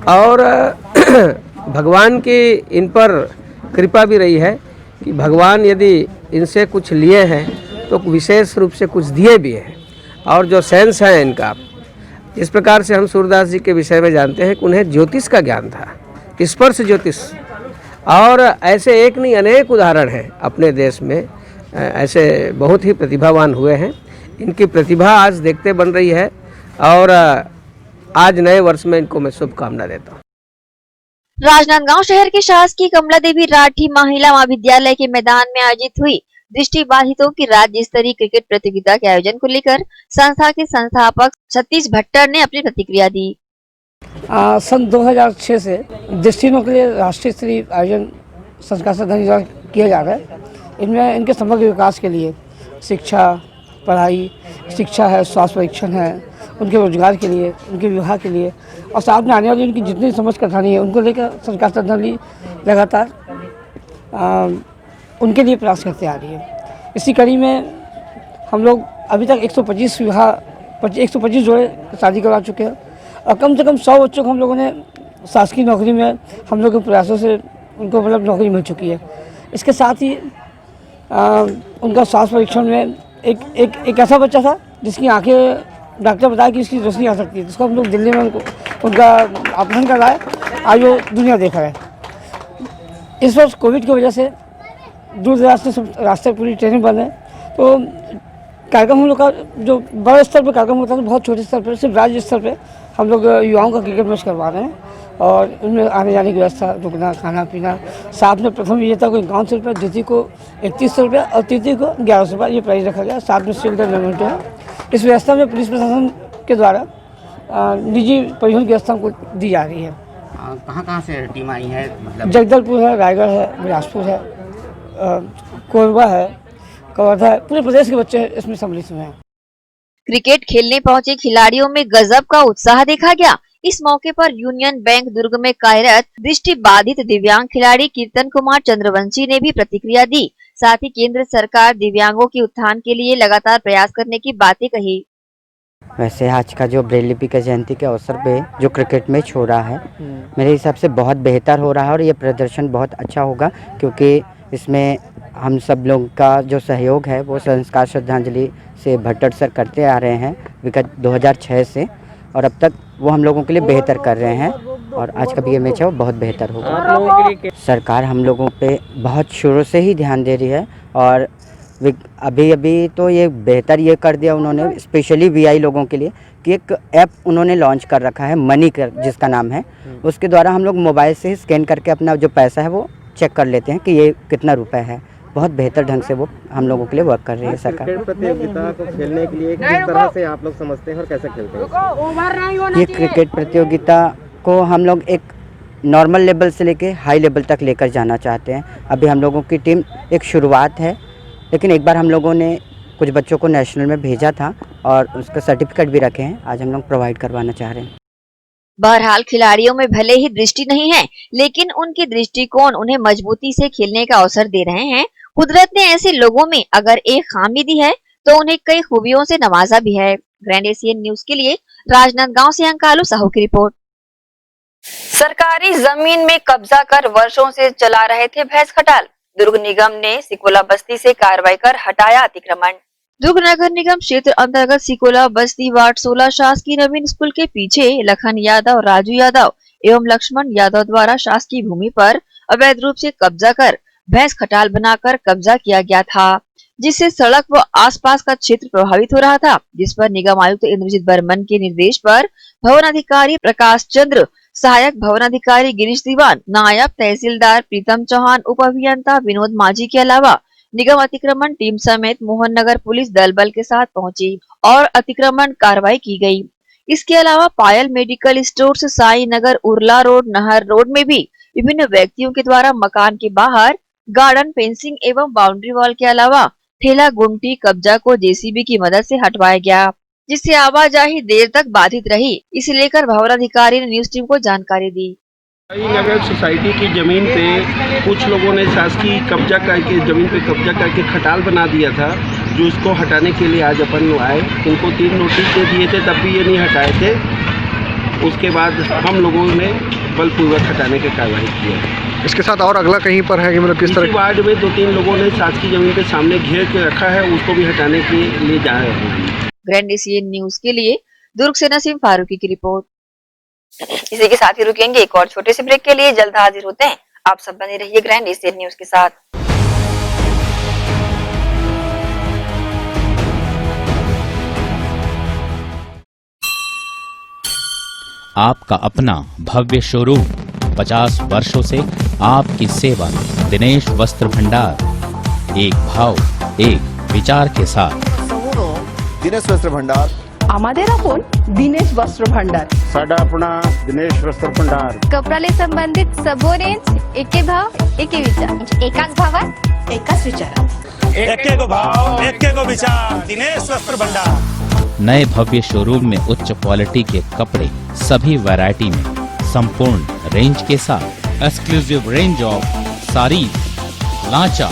और भगवान की इन पर कृपा भी रही है कि भगवान यदि इनसे कुछ लिए हैं तो विशेष रूप से कुछ दिए भी हैं। और जो सेंस है इनका, इस प्रकार से हम सूरदास जी के विषय में जानते हैं कि उन्हें ज्योतिष का ज्ञान था, स्पर्श ज्योतिष, और ऐसे एक नहीं अनेक उदाहरण हैं अपने देश में, ऐसे बहुत ही प्रतिभावान हुए हैं। इनकी प्रतिभा आज देखते बन रही है और आज नए वर्ष में इनको मैं शुभकामना देता हूँ। राजनांदगांव शहर के शासकीय कमला देवी राठी महिला महाविद्यालय के मैदान में आयोजित हुई दृष्टि बाधितों की राज्य स्तरीय क्रिकेट प्रतियोगिता के आयोजन को लेकर संस्था के संस्थापक सतीश भट्टर ने अपनी प्रतिक्रिया दी। सन 2006 से दृष्टिहीनों के लिए राष्ट्रीय स्तरीय आयोजन संस्कार श्रद्धांजलि किया जा रहा है। इनमें इनके समग्र विकास के लिए शिक्षा, पढ़ाई, शिक्षा है, स्वास्थ्य परीक्षण है, उनके रोजगार के लिए, उनके विवाह के लिए और सामने आने वाली उनकी जितनी समझ कहानी है उनको लेकर संस्कार श्रद्धांजलि लगातार उनके लिए प्रयास करते आ रही है। इसी कड़ी में हम लोग अभी तक 125 जोड़े शादी करवा चुके हैं और कम से कम 100 बच्चों को हम लोगों ने शासकीय नौकरी में हम लोग के प्रयासों से उनको मतलब नौकरी मिल चुकी है। इसके साथ ही उनका स्वास्थ्य परीक्षण में एक ऐसा बच्चा था जिसकी आंखें डॉक्टर बताया कि इसकी रोशनी आ सकती है, जिसको हम लोग दिल्ली में उनका ऑपरेशन कराया, आज वो दुनिया देख रहा है। इस वर्ष कोविड की वजह से दूर दराज से सब रास्ते पूरी ट्रेनें बंद हैं, तो कार्यक्रम हम लोग का जो बड़े स्तर पर कार्यक्रम होता है, बहुत छोटे स्तर पर सिर्फ राज्य स्तर पर हम लोग युवाओं का क्रिकेट मैच करवा रहे हैं और उनमें आने जाने की व्यवस्था, रुकना, खाना पीना। साथ में प्रथम विजेता को 5100 रुपये, द्वितीय को 3100 रुपये और तृतीय को 1100 रुपये ये प्राइज रखा गया। साथ में शील्ड मेमेंटो है। इस व्यवस्था में पुलिस प्रशासन के द्वारा निजी परिवहन की व्यवस्था को दी जा रही है। कहाँ से टीम आई है? मतलब जगदलपुर है, रायगढ़ है, बिलासपुर है, कोरबा है, कवर्धा है, पूरे प्रदेश के बच्चे इसमें सम्मिलित हुए हैं। क्रिकेट खेलने पहुंचे खिलाड़ियों में गजब का उत्साह देखा गया। इस मौके पर यूनियन बैंक दुर्ग में कार्यरत दृष्टि बाधित दिव्यांग खिलाड़ी कीर्तन कुमार चंद्रवंशी ने भी प्रतिक्रिया दी। साथ ही केंद्र सरकार दिव्यांगों के उत्थान के लिए लगातार प्रयास करने की बातें कही। वैसे आज का जो ब्रेल लिपि का जयंती के अवसर पे जो क्रिकेट मैच हो रहा है, मेरे हिसाब से बहुत बेहतर हो रहा है और ये प्रदर्शन बहुत अच्छा होगा, क्योंकि इसमें हम सब लोग का जो सहयोग है वो संस्कार श्रद्धांजलि से भट्टर सर करते आ रहे हैं विगत 2006 से, और अब तक वो हम लोगों के लिए बेहतर कर रहे हैं और आज का भी ये मैच है वो बहुत बेहतर होगा। आप लोगों के लिए सरकार हम लोगों पे बहुत शुरू से ही ध्यान दे रही है और अभी तो ये बेहतर ये कर दिया उन्होंने, स्पेशली वीआई लोगों के लिए, कि एक ऐप उन्होंने लॉन्च कर रखा है मनी कर जिसका नाम है। उसके द्वारा हम लोग मोबाइल से ही स्कैन करके अपना जो पैसा है वो चेक कर लेते हैं कि ये कितना रुपए है। बहुत बेहतर ढंग से वो हम लोगों के लिए वर्क कर रही है सरकार। क्रिकेट प्रतियोगिता को खेलने के लिए किस तरह से आप लोग समझते हैं और कैसे खेलते हैं? ये क्रिकेट प्रतियोगिता को हम लोग एक नॉर्मल लेवल से लेके हाई लेवल तक लेकर जाना चाहते हैं। अभी हम लोगों की टीम एक शुरुआत है, लेकिन एक बार हम लोगों ने कुछ बच्चों को नेशनल में भेजा था और उसका सर्टिफिकेट भी रखे हैं, आज हम लोग प्रोवाइड करवाना चाह रहे हैं। बहरहाल खिलाड़ियों में भले ही दृष्टि नहीं है, लेकिन उनके दृष्टिकोण उन्हें मजबूती से खेलने का अवसर दे रहे हैं। कुदरत ने ऐसे लोगों में अगर एक खामी दी है तो उन्हें कई खूबियों से नवाजा भी है। ग्रैंड एशियन न्यूज के लिए राजनांदगांव से अंकालू साहू की रिपोर्ट। सरकारी जमीन में कब्जा कर वर्षों से चला रहे थे भैंस खटाल। दुर्ग निगम ने सिकोला बस्ती से कार्रवाई कर हटाया अतिक्रमण। दुर्ग नगर निगम क्षेत्र अंतर्गत सिकोला बस्ती वार्ड 16 शासकीय नवीन स्कूल के पीछे लखन यादव, राजू यादव एवं लक्ष्मण यादव द्वारा शासकीय भूमि पर अवैध रूप से कब्जा कर भैंस खटाल बनाकर कब्जा किया गया था, जिससे सड़क व आसपास का क्षेत्र प्रभावित हो रहा था। जिस पर निगम आयुक्त इंद्रजीत बर्मन के निर्देश पर भवन अधिकारी प्रकाश चंद्र, सहायक भवन अधिकारी गिरीश दीवान, नायब तहसीलदार प्रीतम चौहान, उप अभियंता विनोद माझी के अलावा निगम अतिक्रमण टीम समेत मोहन नगर पुलिस दल बल के साथ पहुंची और अतिक्रमण कार्रवाई की गई। इसके अलावा पायल मेडिकल स्टोर से साई नगर, उर्ला रोड, नहर रोड में भी विभिन्न व्यक्तियों के द्वारा मकान के बाहर गार्डन फेंसिंग एवं बाउंड्री वॉल के अलावा ठेला गुमटी कब्जा को जेसीबी की मदद से हटवाया गया, जिससे आवाजाही देर तक बाधित रही। इसे लेकर भवन अधिकारी ने न्यूज टीम को जानकारी दी। नगर सोसाइटी की जमीन पे कुछ लोगों ने शासकीय कब्जा करके जमीन पे कब्जा करके खटाल बना दिया था, जो इसको हटाने के लिए आज अपन आए। इनको 3 नोटिस दे दिए थे, तब भी ये नहीं हटाए थे। उसके बाद हम लोगों ने बलपूर्वक हटाने की कार्रवाई की। इसके साथ और अगला कहीं पर है कि मतलब किस तरह? वार्ड में 2-3 लोगों ने शासकीय जमीन के सामने घेर के रखा है, उसको भी हटाने के लिए जा रहे हैं। ग्रैंड एशियन न्यूज के लिए दुर्ग से नसीम फारूकी की रिपोर्ट। इसी के साथ ही रुकेंगे एक और छोटे से ब्रेक के लिए, जल्द हाजिर होते हैं। आप सब बने रहिए ग्रैंड एशियन न्यूज के साथ। आपका अपना भव्य शोरूम 50 वर्षों से आपकी सेवा में। दिनेश वस्त्र भंडार, एक भाव एक विचार के साथ। दिनेश वस्त्र भंडार আমাদের আপন दिनेश वस्त्र भंडार। साडा अपना दिनेश वस्त्र भंडार। कपडाले संबंधित सर्व रेंज एके भाव एके विचार, एकाच भावात एकाच विचारात, एके को भाव एके को विचार। दिनेश वस्त्र भंडार। नए भव्य शोरूम में उच्च क्वालिटी के कपड़े सभी वैरायटी में संपूर्ण रेंज के साथ। Exclusive range of sari, lehenga,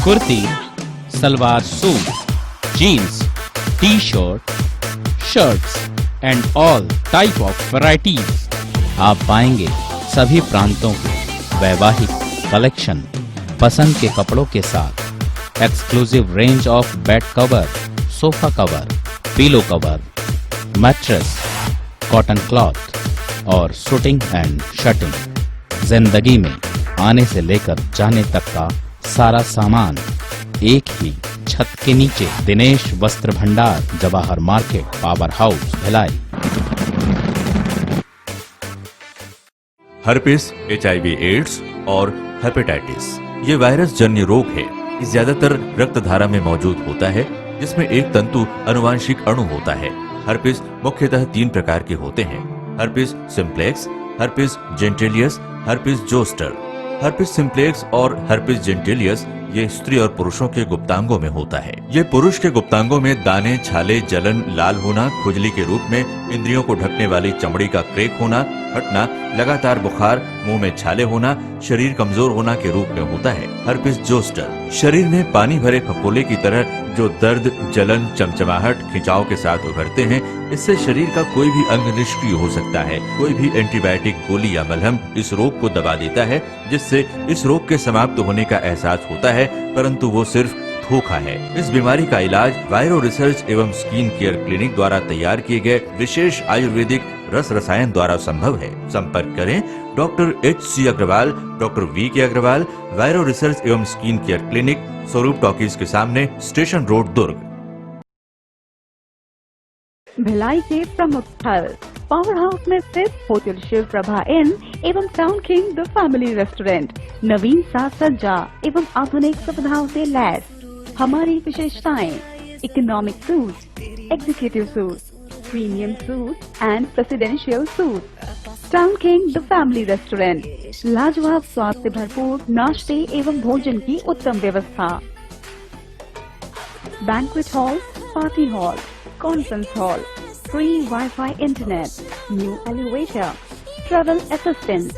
kurti, salwar suit, jeans, T-shirt, shirts and all type of varieties आप पाएंगे सभी प्रांतों के वैवाहिक कलेक्शन पसंद के कपड़ों के साथ, exclusive range of bed cover, sofa cover, pillow cover, mattress, cotton cloth और शूटिंग एंड शर्टिंग। जिंदगी में आने से लेकर जाने तक का सारा सामान एक ही छत के नीचे। दिनेश वस्त्र भंडार, Jawahar market, power house, Bhilai. Herpes, HIV AIDS और हेपेटाइटिस ये वायरस जन्य रोग है। ये ज्यादातर रक्त धारा में मौजूद होता है, जिसमें एक तंतु अनुवांशिक अणु होता है। हर्पिस मुख्यतः 3 प्रकार के होते हैं: herpes simplex, herpes genitalis, herpes zoster. Herpes simplex और हर्पिस जेंटिलियस ये स्त्री और पुरुषों के गुप्तांगों में होता है। ये पुरुष के गुप्तांगों में दाने, छाले, जलन, लाल होना, खुजली के रूप में, इंद्रियों को ढकने वाली चमड़ी का क्रेक होना, फटना, लगातार बुखार, मुंह में छाले होना, शरीर कमजोर होना के रूप में होता है। हर्पिस जोस्टर शरीर में पानी भरे फफोले की तरह जो दर्द, जलन, चमचमाहट, खिंचाव के साथ उभरते हैं। इससे शरीर का कोई भी अंग निष्क्रिय हो सकता है। कोई भी एंटीबायोटिक गोली या मलहम इस रोग को दबा देता है, जिससे इस रोग के समाप्त होने का एहसास होता है, परंतु वो सिर्फ धोखा है। इस बीमारी का इलाज वायरो रिसर्च एवं स्किन केयर क्लिनिक द्वारा तैयार किए गए विशेष आयुर्वेदिक रस रसायन द्वारा संभव है। संपर्क करें doctor HC Agarwal, doctor VK Agarwal, viro research एवं skin care clinic, Swaroop talkies के सामने, स्टेशन रोड, दुर्ग। भिलाई के प्रमुख स्थल पावर हाउस में स्थित होटल शिव प्रभा इन एवं town king the family restaurant नवीन साज सज्जा एवं आधुनिक सुविधाओं से लैस। हमारी विशेषताएं: economic suite, executive suite, premium suite and presidential suite. Town king the family restaurant, लाजवाब स्वाद से भरपूर नाश्ते एवं भोजन की उत्तम व्यवस्था। Banquet hall, party hall, conference hall, free Wi-Fi internet, new elevator, travel assistance,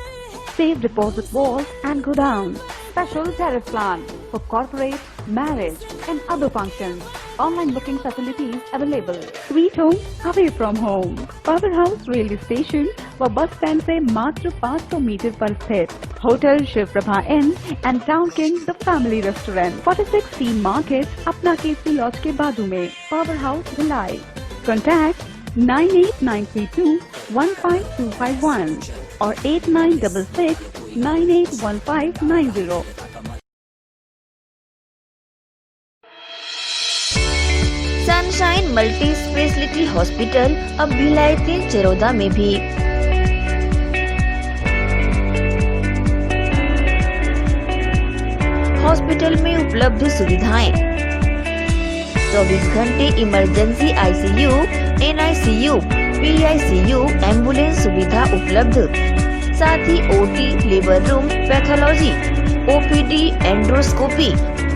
safe deposit vault and godown, special tariff plan for corporate, marriage and other functions. Online booking facilities available. Sweet home away from home. Power House railway station व bus stand से मात्र 500 metre पर स्थित hotel Shiv Prabha inn and town king the family restaurant, 46 T market, अपना KC laws के बाजू में। Power house Bhilai. Contact 9892152251 और 8966981590। सनशाइन मल्टी स्पेशलिटी हॉस्पिटल अब भिलाई 3 चरौदा में भी। हॉस्पिटल में उपलब्ध सुविधाएं: 24 घंटे emergency ICU, NICU, PICU, ambulance सुविधा उपलब्ध। साथ ही OT, labour room, pathology, OPD, endoscopy,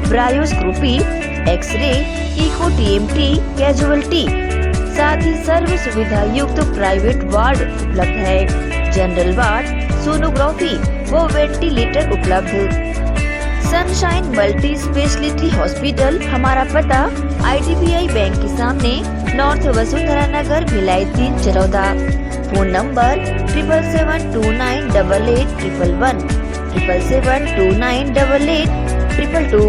bronchoscopy, X-ray, echo TMT, casualty. साथ ही सर्व सुविधा युक्त प्राइवेट वार्ड उपलब्ध है। जनरल वार्ड, सोनोग्राफी व वेंटिलेटर उपलब्ध। सनशाइन मल्टी स्पेशलिटी हॉस्पिटल, हमारा पता IDBI बैंक के सामने, north Vasundhara Nagar, Bhilai 3 Charoda. Phone number 7772988811, 7772988822।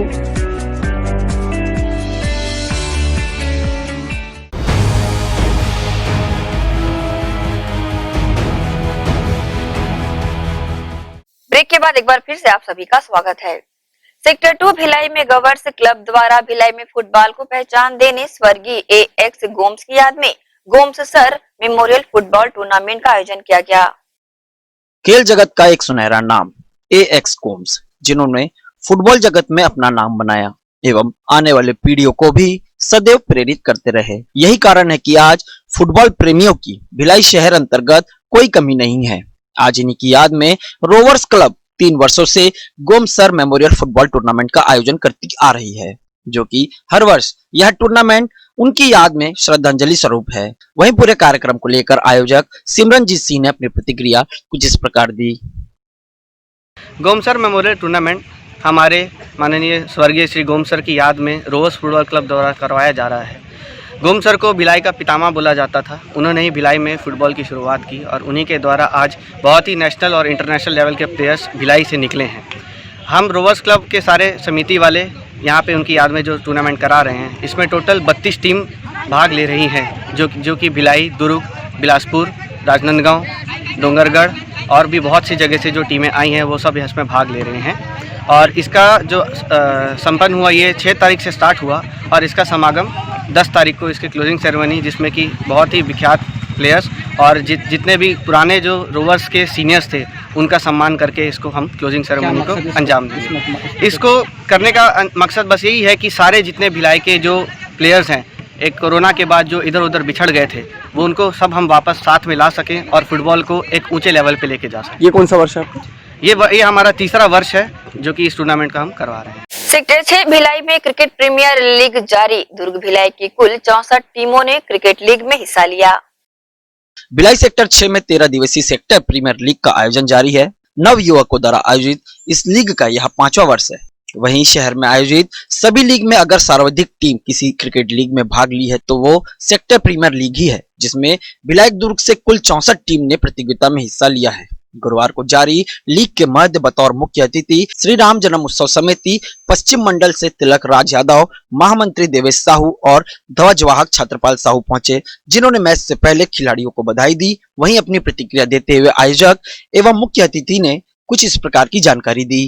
Break के बाद एक बार फिर से आप सभी का स्वागत है। सेक्टर 2 भिलाई में गवर्स क्लब द्वारा भिलाई में फुटबॉल को पहचान देने स्वर्गीय AX गोम्स की याद में Gomes sir memorial football tournament का आयोजन किया गया। खेल जगत का एक सुनहरा नाम AX गोम्स, जिन्होंने फुटबॉल जगत में अपना नाम बनाया एवं आने वाले पीढ़ियों को भी सदैव प्रेरित करते रहे। यही कारण है कि आज फुटबॉल प्रेमियों की भिलाई शहर अंतर्गत कोई कमी नहीं है। आज इन्हीं की याद में रोवर्स क्लब 3 वर्षों से Gomes sir memorial football tournament का आयोजन करती आ रही है, जो कि हर वर्ष यह टूर्नामेंट उनकी याद में श्रद्धांजलि स्वरूप है। वहीं पूरे कार्यक्रम को लेकर आयोजक सिमरनजीत सिंह ने अपनी प्रतिक्रिया कुछ इस प्रकार दी। गोम्स सर मेमोरियल टूर्नामेंट हमारे माननीय स्वर्गीय श्री गोम्स सर की याद में रोवर्स फुटबॉल क्लब द्वारा करवाया जा रहा है। गोम सर को भिलाई का पितामह बोला जाता था। उन्होंने ही भिलाई में फुटबॉल की शुरुआत की और उन्हीं के द्वारा आज बहुत ही नेशनल और इंटरनेशनल लेवल के प्लेयर्स भिलाई से निकले हैं। हम रोवर्स क्लब के सारे समिति वाले यहाँ पे उनकी याद में जो टूर्नामेंट करा रहे हैं, इसमें टोटल 32 टीम भाग ले रही हैं, जो कि भिलाई, दुर्ग, बिलासपुर, राजनांदगांव, डोंगरगढ़ और भी बहुत सी जगह से जो टीमें आई हैं वो सब इसमें भाग ले रहे हैं। और इसका जो संपन्न हुआ ये 6 तारीख से स्टार्ट हुआ और इसका समागम 10 तारीख को इसकी क्लोजिंग सेरेमनी, जिसमें कि बहुत ही विख्यात प्लेयर्स और जितने भी पुराने जो रोवर्स के सीनियर्स थे उनका सम्मान करके इसको हम क्लोजिंग सेरेमनी को अंजाम देंगे। इसको करने का मकसद बस यही है कि सारे जितने भिलाई के जो प्लेयर्स हैं, एक कोरोना के बाद जो इधर उधर बिछड़ गए थे, वो उनको सब हम वापस साथ में ला सकें और फुटबॉल को एक ऊंचे लेवल पे लेके जा सकें। ये कौन सा वर्ष है? ये हमारा तीसरा वर्ष है जो कि इस टूर्नामेंट का हम करवा रहे हैं। सेक्टर 6 भिलाई में क्रिकेट प्रीमियर लीग जारी। दुर्ग भिलाई की कुल 64 टीमों ने क्रिकेट लीग में हिस्सा लिया। भिलाई सेक्टर 6 में 13 दिवसीय सेक्टर प्रीमियर लीग का आयोजन जारी है। नव युवकों द्वारा आयोजित इस लीग का यह 5वां वर्ष है। वहीं शहर में आयोजित सभी लीग में अगर सर्वाधिक टीम किसी क्रिकेट लीग में भाग ली है तो वो सेक्टर प्रीमियर लीग ही है, जिसमें भिलाई दुर्ग से कुल 64 टीम ने प्रतियोगिता में हिस्सा लिया है। गुरुवार को जारी लीग के मध्य बतौर मुख्य अतिथि श्री राम जन्म उत्सव समिति पश्चिम मंडल से तिलक राज यादव, महामंत्री देवेश साहू और ध्वजवाहक छत्रपाल साहू पहुंचे, जिन्होंने मैच से पहले खिलाड़ियों को बधाई दी। वहीं अपनी प्रतिक्रिया देते हुए आयोजक एवं मुख्य अतिथि ने कुछ इस प्रकार की जानकारी दी।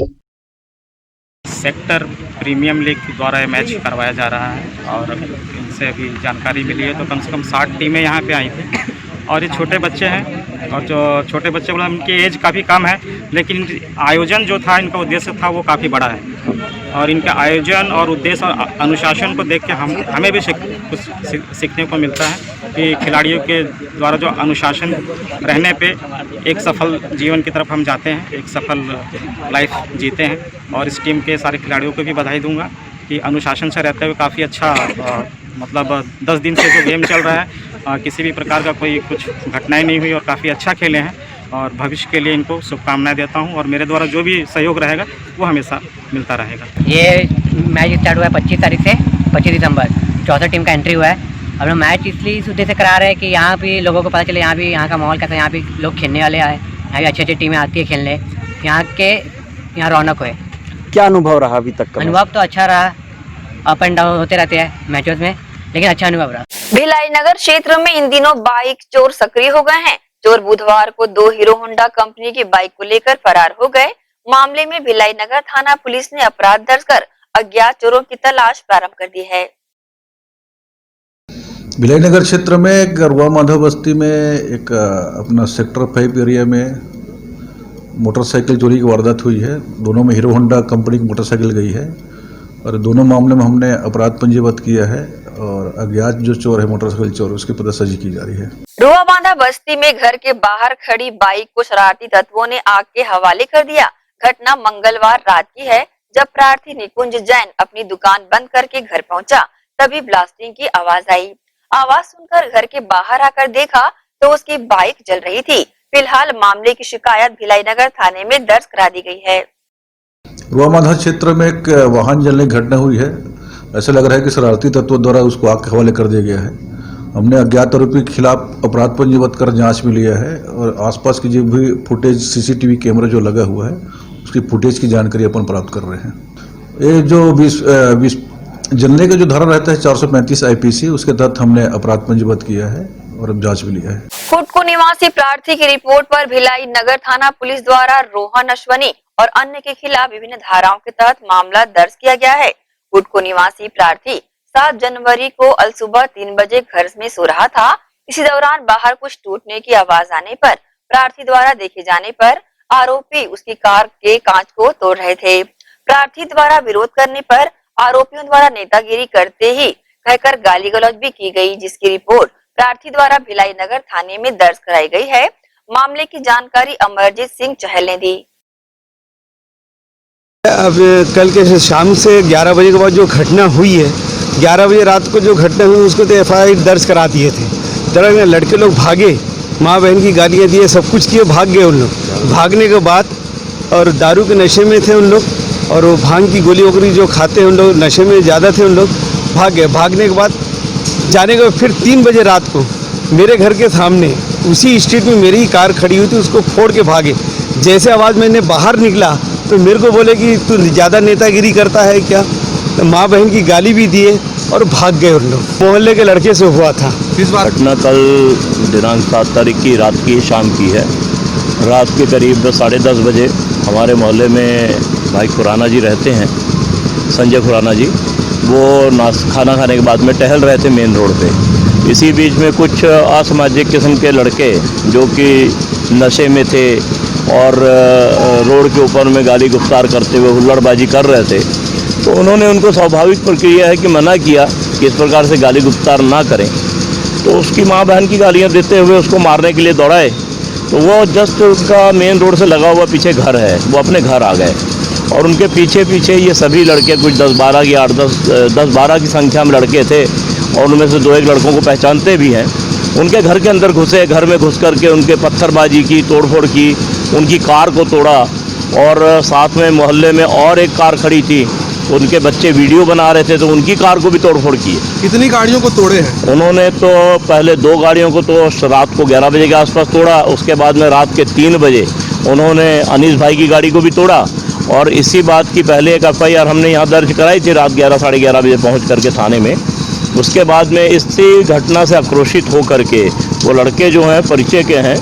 सेक्टर प्रीमियम लीग के द्वारा ये मैच करवाया जा रहा है और इनसे अभी जानकारी मिली है तो कम से कम 60 टीमें यहाँ पे आई थी और ये छोटे बच्चे हैं और जो छोटे बच्चे बोला उनकी एज काफ़ी कम है, लेकिन आयोजन जो था इनका उद्देश्य था वो काफ़ी बड़ा है और इनका आयोजन और उद्देश्य और अनुशासन को देख के हमें भी कुछ सीखने को मिलता है कि खिलाड़ियों के द्वारा जो अनुशासन रहने पे एक सफल जीवन की तरफ हम जाते हैं, एक सफल लाइफ जीते हैं। और इस टीम के सारे खिलाड़ियों को भी बधाई दूंगा कि अनुशासन से रहते हुए काफ़ी अच्छा मतलब 10 दिन से जो गेम चल रहा है किसी भी प्रकार का कोई कुछ घटनाएं नहीं हुई और काफ़ी अच्छा खेले हैं और भविष्य के लिए इनको शुभकामनाएं देता हूं और मेरे द्वारा जो भी सहयोग रहेगा वो हमेशा मिलता रहेगा। ये मैच स्टार्ट हुआ है 25 तारीख से 25 दिसंबर 64 टीम का एंट्री हुआ है। हम लोग मैच इसलिए इस उद्देश्य से करा रहे हैं कि यहाँ भी लोगों को पता चले यहाँ का माहौल कैसा है, यहाँ भी लोग खेलने वाले आए, यहाँ भी अच्छी अच्छी टीमें आती है खेलने, यहाँ रौनक है। क्या अनुभव रहा अभी तक का? अनुभव तो अच्छा रहा, अप एंड डाउन होते रहते हैं मैचों में, लेकिन अच्छा अनुभव रहा। भिलाई नगर क्षेत्र में इन दिनों बाइक चोर सक्रिय हो गए हैं। चोर बुधवार को 2 हीरो होंडा कंपनी की बाइक को लेकर फरार हो गए। मामले में भिलाई नगर थाना पुलिस ने अपराध दर्ज कर अज्ञात चोरों की तलाश प्रारंभ कर दी है। भिलाई नगर क्षेत्र में गरुआ माधव बस्ती में एक अपना सेक्टर 5 एरिया में मोटरसाइकिल चोरी की वारदात हुई है। दोनों में हीरो होंडा कंपनी की मोटरसाइकिल गई है और दोनों मामले में हमने अपराध पंजीबद्ध किया है और अज्ञात जो चोर है मोटरसाइकिल चोर उसकी पतासाजी की जा रही है। रुआ बांधा बस्ती में घर के बाहर खड़ी बाइक को शरारती तत्वों ने आग के हवाले कर दिया। घटना मंगलवार रात की है, जब प्रार्थी निकुंज जैन अपनी दुकान बंद करके घर पहुंचा, तभी ब्लास्टिंग की आवाज आई। आवाज सुनकर घर के बाहर आकर देखा तो उसकी बाइक जल रही थी। फिलहाल मामले की शिकायत भिलाई नगर थाने में दर्ज करा दी गई है। रुआ माधा क्षेत्र में एक वाहन जलने की घटना हुई है। ऐसा लग रहा है कि शरारती तत्वों द्वारा उसको आग के हवाले कर दिया गया है। हमने अज्ञात आरोपी के खिलाफ अपराध पंजीबद्ध कर जांच में लिया है और आसपास की जो भी फुटेज सीसीटीवी कैमरा जो लगा हुआ है उसकी फुटेज की जानकारी अपन प्राप्त कर रहे हैं। ये जो जलने का जो धारा रहता है 435 IPC उसके तहत हमने अपराध पंजीबद्ध किया है और अब जांच में लिया है। खुटको निवासी प्रार्थी की रिपोर्ट पर भिलाई नगर थाना पुलिस द्वारा रोहन अश्वनी और अन्य के खिलाफ विभिन्न धाराओं के तहत मामला दर्ज किया गया है। खुटको निवासी प्रार्थी 7 जनवरी को अलसुबह 3 बजे घर में सो रहा था। इसी दौरान बाहर कुछ टूटने की आवाज आने पर प्रार्थी द्वारा देखे जाने पर आरोपी उसकी कार के कांच को तोड़ रहे थे। प्रार्थी द्वारा विरोध करने पर आरोपियों द्वारा नेतागिरी करते ही कहकर गाली गलौज भी की गई, जिसकी रिपोर्ट प्रार्थी द्वारा भिलाई नगर थाने में दर्ज कराई गई है। मामले की जानकारी अमरजीत सिंह चहल ने दी। अब कल के शाम से 11 बजे के बाद जो घटना हुई है, 11 बजे रात को जो घटना हुई उसको तो FIR दर्ज करा दिए थे। तरह लड़के लोग भागे, माँ बहन की गालियाँ दिए, सब कुछ किए, भाग गए उन लोग। भागने के बाद और दारू के नशे में थे उन लोग और वो भांग की गोली वोली जो खाते हैं उन लोग नशे में ज़्यादा थे, उन लोग भाग गए। भागने के बाद जाने के बाद फिर 3 बजे रात को मेरे घर के सामने उसी स्ट्रीट में मेरी ही कार खड़ी हुई थी, उसको फोड़ के भागे। जैसे आवाज़ मैंने बाहर निकला तो मेरे को बोले कि तू ज़्यादा नेतागिरी करता है क्या, तो माँ बहन की गाली भी दिए और भाग गए उन लोग। मोहल्ले के लड़के से हुआ था। इस बार घटना कल दिनांक 7 तारीख की रात की शाम की है। रात के करीब 10:30 बजे हमारे मोहल्ले में भाई खुराना जी रहते हैं, संजय खुराना जी, वो खाना खाने के बाद में टहल रहे थे मेन रोड पे। इसी बीच में कुछ असामाजिक किस्म के लड़के जो कि नशे में थे और रोड के ऊपर में गाली गुफ्तार करते हुए हुल्लड़बाजी कर रहे थे, तो उन्होंने उनको स्वाभाविक प्रक्रिया है कि मना किया कि इस प्रकार से गाली गुफ्तार ना करें। तो उसकी माँ बहन की गालियाँ देते हुए उसको मारने के लिए दौड़ाए, तो वो जस्ट उसका मेन रोड से लगा हुआ पीछे घर है, वो अपने घर आ गए और उनके पीछे पीछे ये सभी लड़के कुछ 10-12 की 10-12 की संख्या में लड़के थे और उनमें से 2-1 लड़कों को पहचानते भी हैं। उनके घर के अंदर घुसे, घर में घुस करके उनके पत्थरबाजी की, तोड़फोड़ की, उनकी कार को तोड़ा और साथ में मोहल्ले में और एक कार खड़ी थी, उनके बच्चे वीडियो बना रहे थे तो उनकी कार को भी तोड़फोड़ की। कितनी गाड़ियों को तोड़े हैं? उन्होंने तो पहले 2 गाड़ियों को तो रात को 11 बजे के आसपास तोड़ा, उसके बाद में रात के 3 बजे उन्होंने अनीस भाई की गाड़ी को भी तोड़ा। और इसी बात की पहले एक FIR हमने यहाँ दर्ज कराई थी रात 11 साढ़े 11 बजे पहुँच करके थाने में। उसके बाद में इसी घटना से आक्रोशित हो करके वो लड़के जो हैं परिचय के हैं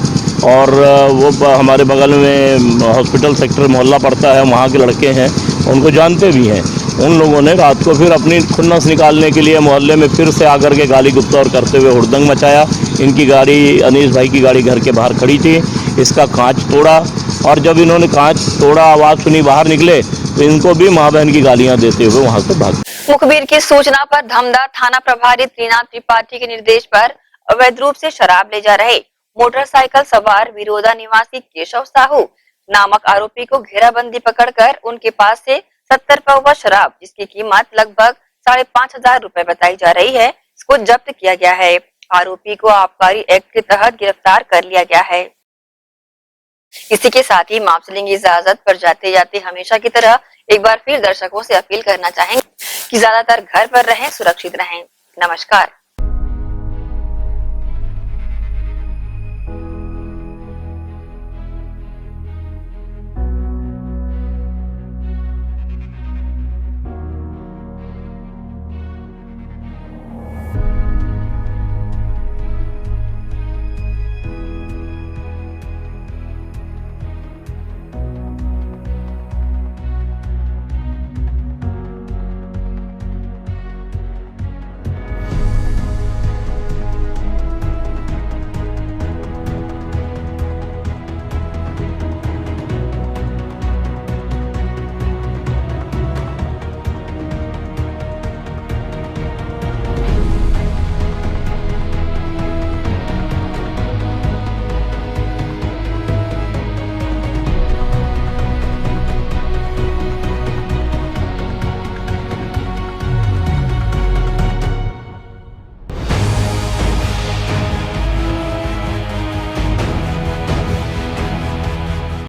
और वो हमारे बगल में हॉस्पिटल सेक्टर मोहल्ला पड़ता है, वहाँ के लड़के हैं, उनको जानते भी हैं। उन लोगों ने रात को फिर अपनी खुन्नस निकालने के लिए मोहल्ले में फिर से आकर के गाली गुफ्तार करते हुए हुड़दंग मचाया। इनकी गाड़ी, अनीस भाई की गाड़ी घर के बाहर खड़ी थी, इसका कांच तोड़ा और जब इन्होंने कांच तोड़ा, आवाज़ सुनी, बाहर निकले तो इनको भी माँ बहन की गालियाँ देते हुए वहाँ से भाग। मुखबिर की सूचना पर धमदार थाना प्रभारी त्रिनाथ त्रिपाठी के निर्देश पर अवैध रूप से शराब ले जा रहे मोटरसाइकिल सवार विरोधा निवासी केशव साहू नामक आरोपी को घेराबंदी पकड़कर उनके पास से 70 पौवा शराब, जिसकी कीमत लगभग 5,500 रुपए बताई जा रही है, इसको जब्त किया गया है। आरोपी को आबकारी एक्ट के तहत गिरफ्तार कर लिया गया है। इसी के साथ ही मामले की इजाजत पर जाते जाते हमेशा की तरह एक बार फिर दर्शकों से अपील करना चाहेंगे कि ज्यादातर घर पर रहें, सुरक्षित रहें। नमस्कार।